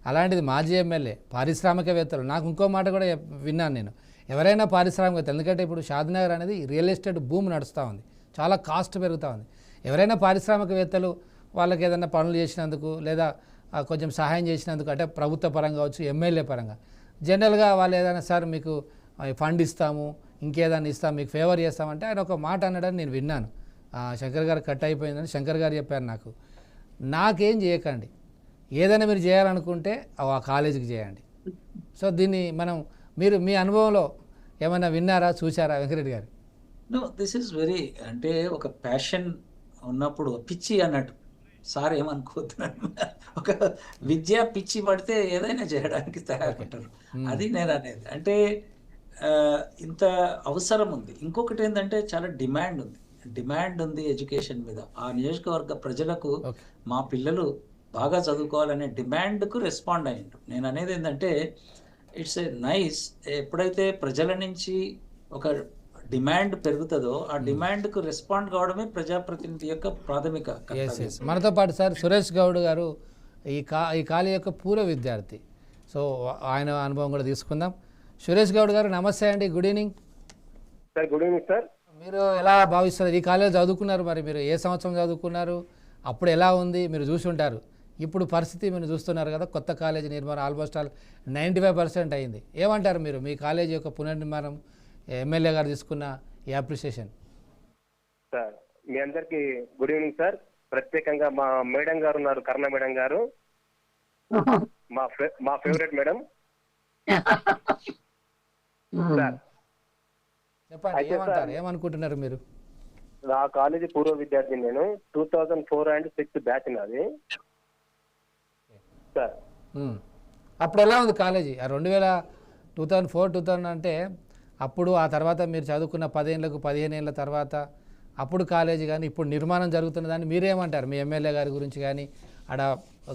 అలాంటిది మాజీ ఎమ్మెల్యే పారిశ్రామికవేత్తలు. నాకు ఇంకో మాట కూడా విన్నాను నేను, ఎవరైనా పారిశ్రామికవేత్తలు, ఎందుకంటే ఇప్పుడు షాద్నగర్ అనేది రియల్ ఎస్టేట్ భూమి నడుస్తూ ఉంది, చాలా కాస్ట్ పెరుగుతూ ఉంది. ఎవరైనా పారిశ్రామికవేత్తలు వాళ్ళకి ఏదైనా పనులు చేసినందుకు లేదా కొంచెం సహాయం చేసినందుకు, అంటే ప్రభుత్వ పరంగా కావచ్చు, ఎమ్మెల్యే పరంగా, జనరల్గా వాళ్ళు ఏదైనా సార్ మీకు ఫండ్ ఇస్తాము, ఇంకేదైనా ఇస్తాము, మీకు ఫేవర్ చేస్తామంటే ఆయన ఒక మాట అన్నాడని నేను విన్నాను. శంకర్ గారు కట్ అయిపోయిందని శంకర్ గారు చెప్పారు నాకు. నాకేం చేయకండి, ఏదైనా మీరు చేయాలనుకుంటే ఆ కాలేజీకి చేయండి. సో దీన్ని మనం, మీరు మీ అనుభవంలో ఏమైనా విన్నారా, చూసారా వెంకరెడ్డి గారు? నో, దిస్ ఈస్ వెరీ, అంటే ఒక ప్యాషన్ ఉన్నప్పుడు పిచ్చి అన్నట్టు, సార్ ఏమనుకోతున్నాను, ఒక విద్యా పిచ్చి పడితే ఏదైనా చేయడానికి తయారుకుంటారు. అది నేను అనేది, అంటే ఇంత అవసరం ఉంది. ఇంకొకటి ఏంటంటే చాలా డిమాండ్ ఉంది ఎడ్యుకేషన్ మీద. ఆ నియోజకవర్గ ప్రజలకు మా పిల్లలు బాగా చదువుకోవాలనే డిమాండ్కు రెస్పాండ్ అయ్యిండు. నేను అనేది ఏంటంటే ఇట్స్ ఏ నైస్, ఎప్పుడైతే ప్రజల నుంచి ఒక డిమాండ్ పెరుగుతుందో ఆ డిమాండ్కు రెస్పాండ్ కావడమే ప్రజాప్రతినిధి యొక్క ప్రాథమిక కర్తవ్యం. మనతో పాటు సార్ సురేష్ గౌడ్ గారు ఈ కాలేజీ యొక్క పూర్వ విద్యార్థి. సో ఆయన అనుభవం కూడా తీసుకుందాం. సురేష్ గౌడ్ గారు నమస్తే అండి, good evening sir. Good evening sir. మీరు ఎలా భావిస్తున్నారు? ఈ కాలేజ్ చదువుకున్నారు, మరి మీరు ఏ సంవత్సరం చదువుకున్నారు, అప్పుడు ఎలా ఉంది మీరు చూసి ఉంటారు, ఇప్పుడు పరిస్థితి మీరు చూస్తున్నారు కదా, కొత్త కాలేజీ నిర్మాణం ఆల్మోస్ట్ ఆల్ 95% అయింది. ఏమంటారు మీరు మీ కాలేజీ యొక్క పునర్నిర్మాణం, ఎమ్మెల్యే గారు తీసుకున్న ఈ అప్రిషియేషన్? సార్ మీ అందరికి గుడ్ ఈవినింగ్ సార్. ప్రత్యేకంగా మా మేడం గారు ఉన్నారు, కర్ణ మేడం గారు, మా ఫేవరెట్ మేడం సార్. చెప్పండి, ఏమంటారు, ఏమనుకుంటున్నారు మీరు? నా కాలేజీ పూర్వ విద్యార్థి, నేను 2004 and 6 బ్యాచ్ నాది సార్. అప్పుడు ఎలా ఉంది కాలేజీ? 2004-2000 అంటే అప్పుడు, ఆ తర్వాత మీరు చదువుకున్న 15 ఏళ్ళ తర్వాత అప్పుడు కాలేజీ కానీ ఇప్పుడు నిర్మాణం జరుగుతున్నదాన్ని మీరేమంటారు? మీ ఎమ్మెల్యే గారి గురించి కానీ, ఆడ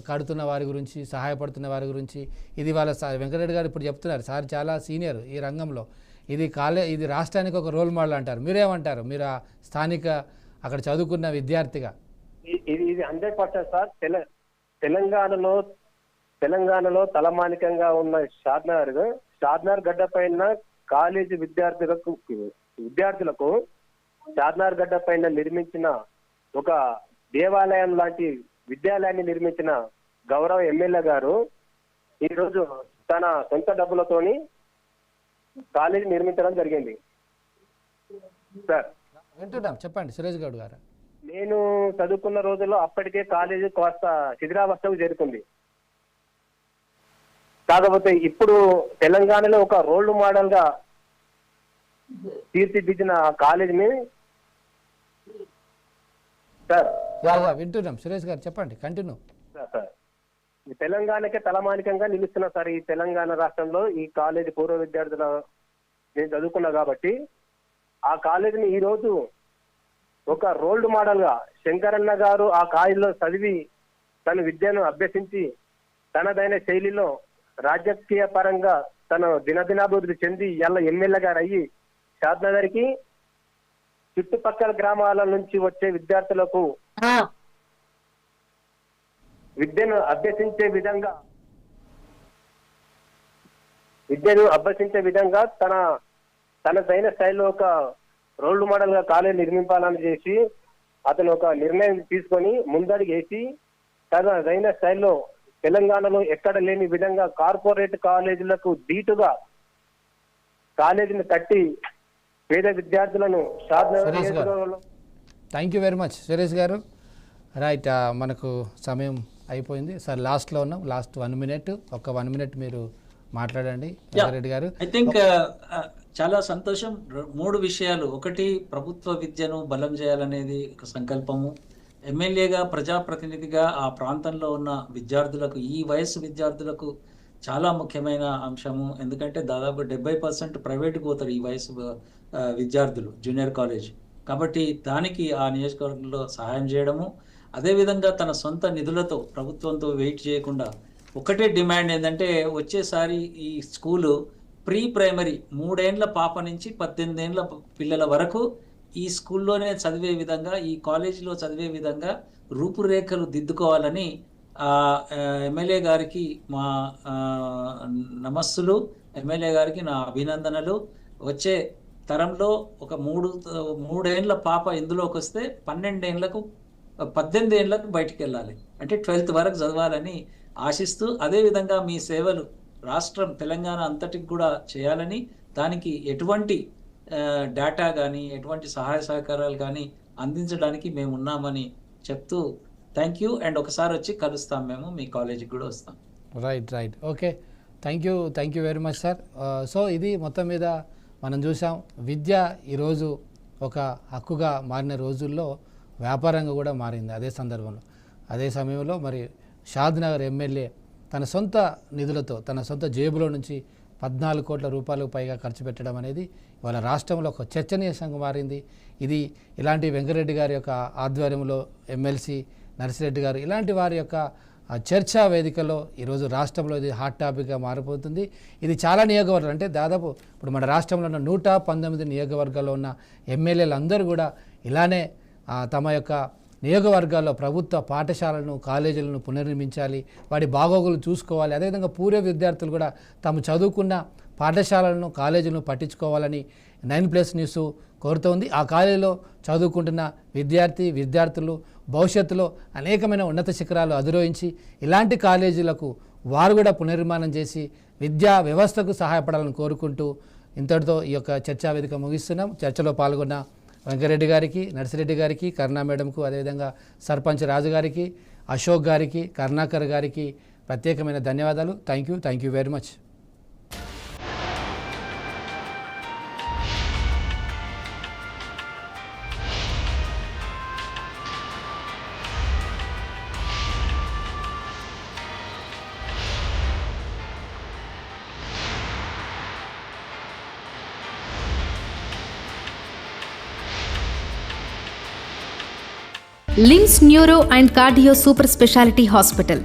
కడుతున్న వారి గురించి, సహాయపడుతున్న వారి గురించి. ఇది వాళ్ళ వెంకటరెడ్డి గారు ఇప్పుడు చెప్తున్నారు, సార్ చాలా సీనియర్ ఈ రంగంలో, ఇది రాష్ట్రానికి ఒక రోల్ మోడల్ అంటారు. మీరేమంటారు, మీరు ఆ స్థానిక అక్కడ చదువుకున్న విద్యార్థిగా? ఇది 100% సార్. తెలంగాణలో తలమానికంగా ఉన్న షాద్నగర్ గడ్డ పైన కాలేజీ విద్యార్థులకు షాద్నగర్ గడ్డ పైన నిర్మించిన ఒక దేవాలయం లాంటి విద్యాలయాన్ని నిర్మించిన గౌరవ ఎమ్మెల్యే గారు ఈరోజు తన సొంత డబ్బులతోని కాలేజీ నిర్మించడం జరిగింది సార్. వింటున్నాం, చెప్పండి సురేష్ గౌడ్ గారు. నేను చదువుకున్న రోజుల్లో అప్పటికే కాలేజీ కాస్త శిథిలావస్థకు చేరుకుంది. కాకపోతే ఇప్పుడు తెలంగాణలో ఒక రోల్ మోడల్ గా తీర్చిదిద్దిన కాలేజీని సార్. వింటున్నాం సురేష్ గారు, చెప్పండి, కంటిన్యూ సార్. ఈ తెలంగాణకే తలమానికంగా నిలుస్తున్నా సార్. ఈ తెలంగాణ రాష్ట్రంలో ఈ కాలేజీ పూర్వ విద్యార్థుల నేను చదువుకున్నా కాబట్టి ఆ కాలేజీని ఈ రోజు ఒక రోల్ మోడల్ గా శంకరన్న గారు ఆ కాలేజీలో చదివి తన విద్యను అభ్యసించి తనదైన శైలిలో రాజకీయ పరంగా తను దినదినాభివృద్ధి చెంది ఇలా ఎమ్మెల్యే గారు అయ్యి షాద్నగర్కి చుట్టుపక్కల గ్రామాల నుంచి వచ్చే విద్యార్థులకు విద్యను అభ్యసించే విధంగా తనదైన స్థాయిలో ఒక రోల్ మోడల్ గా కాలేజీ నిర్మించాలని చేసి అతను ఒక నిర్ణయం తీసుకొని ముందడుగు వేసి తనదైన స్థాయిలో తెలంగాణలో ఎక్కడ లేని విధంగా కార్పొరేట్ కాలేజీలకు ధీటుగా కాలేజీని కట్టి పేద విద్యార్థులను thank you very much Suresh గారు. రైట్, మనకు సమయం అయిపోయింది సార్, లాస్ట్లో ఉన్నాం. లాస్ట్ 1 minute, ఒక 1 minute మీరు మాట్లాడండి రెడ్డి గారు. ఐ థింక్ చాలా సంతోషం. 3 విషయాలు. ఒకటి, ప్రభుత్వ విద్యను బలం చేయాలనేది ఒక సంకల్పము. ఎమ్మెల్యేగా ప్రజాప్రతినిధిగా ఆ ప్రాంతంలో ఉన్న విద్యార్థులకు, ఈ వయస్సు విద్యార్థులకు చాలా ముఖ్యమైన అంశము. ఎందుకంటే దాదాపు 70% ప్రైవేట్కి పోతారు ఈ వయసు విద్యార్థులు జూనియర్ కాలేజ్. కాబట్టి దానికి ఆ నియోజకవర్గంలో సహాయం చేయడము, అదేవిధంగా తన సొంత నిధులతో ప్రభుత్వంతో వెయిట్ చేయకుండా ఒకటే డిమాండ్ ఏంటంటే, వచ్చేసారి ఈ స్కూలు ప్రీ ప్రైమరీ 3 ఏండ్ల పాప నుంచి 18 ఏండ్ల పిల్లల వరకు ఈ స్కూల్లోనే చదివే విధంగా, ఈ కాలేజీలో చదివే విధంగా రూపురేఖలు దిద్దుకోవాలని ఎమ్మెల్యే గారికి మా నమస్సులు, ఎమ్మెల్యే గారికి నా అభినందనలు. వచ్చే తరంలో ఒక 3 ఏండ్ల పాప ఇందులోకి వస్తే 18 ఏండ్లకు బయటికి వెళ్ళాలి, అంటే 12th వరకు చదవాలని ఆశిస్తూ, అదేవిధంగా మీ సేవలు రాష్ట్రం తెలంగాణ అంతటికి కూడా చేయాలని, దానికి ఎటువంటి డేటా కానీ ఎటువంటి సహాయ సహకారాలు కానీ అందించడానికి మేము ఉన్నామని చెప్తూ థ్యాంక్ యూ. అండ్ ఒకసారి వచ్చి కలుస్తాం, మేము మీ కాలేజీకి కూడా వస్తాం. Right okay, thank you very much sir. So ఇది మొత్తం మీద మనం చూసాం, విద్య ఈరోజు ఒక హక్కుగా మారిన రోజుల్లో వ్యాపారంగా కూడా మారింది. అదే సందర్భంలో, అదే సమయంలో మరి షాద్నగర్ ఎమ్మెల్యే తన సొంత నిధులతో, తన సొంత జేబులో నుంచి 14 కోట్ల రూపాయలకు పైగా ఖర్చు పెట్టడం అనేది ఇవాళ రాష్ట్రంలో ఒక చర్చనీయాంశంగా మారింది. ఇది ఇలాంటి వెంకరెడ్డి గారి యొక్క ఆధ్వర్యంలో ఎమ్మెల్సీ నర్సిరెడ్డి గారు ఇలాంటి వారి యొక్క చర్చా వేదికలో ఈరోజు రాష్ట్రంలో ఇది హాట్ టాపిక్గా మారిపోతుంది. ఇది చాలా నియోజకవర్గాలు, అంటే దాదాపు ఇప్పుడు మన రాష్ట్రంలో ఉన్న 119 నియోజకవర్గాల్లో ఉన్న ఎమ్మెల్యేలు అందరూ కూడా ఇలానే తమ యొక్క నియోజకవర్గాల్లో ప్రభుత్వ పాఠశాలను, కాలేజీలను పునర్నిర్మించాలి, వాటి బాగోగులు చూసుకోవాలి. అదేవిధంగా పూర్వ విద్యార్థులు కూడా తాము చదువుకున్న పాఠశాలలను, కాలేజీలను పట్టించుకోవాలని 9+ న్యూస్ కోరుతోంది. ఆ కాలేజీలో చదువుకుంటున్న విద్యార్థులు భవిష్యత్తులో అనేకమైన ఉన్నత శిఖరాలు అధిరోహించి ఇలాంటి కాలేజీలకు వారు కూడా పునర్నిర్మాణం చేసి విద్యా వ్యవస్థకు సహాయపడాలని కోరుకుంటూ ఇంతటితో ఈ యొక్క చర్చా వేదిక ముగిస్తున్నాం. చర్చలో పాల్గొన్న వెంకరెడ్డి గారికి, నర్సిరెడ్డి గారికి, కరుణా మేడంకు, అదేవిధంగా సర్పంచ్ రాజు గారికి, అశోక్ గారికి, కరుణాకర్ గారికి ప్రత్యేకమైన ధన్యవాదాలు. Thank you very much. LIMS neuro and cardio super speciality hospital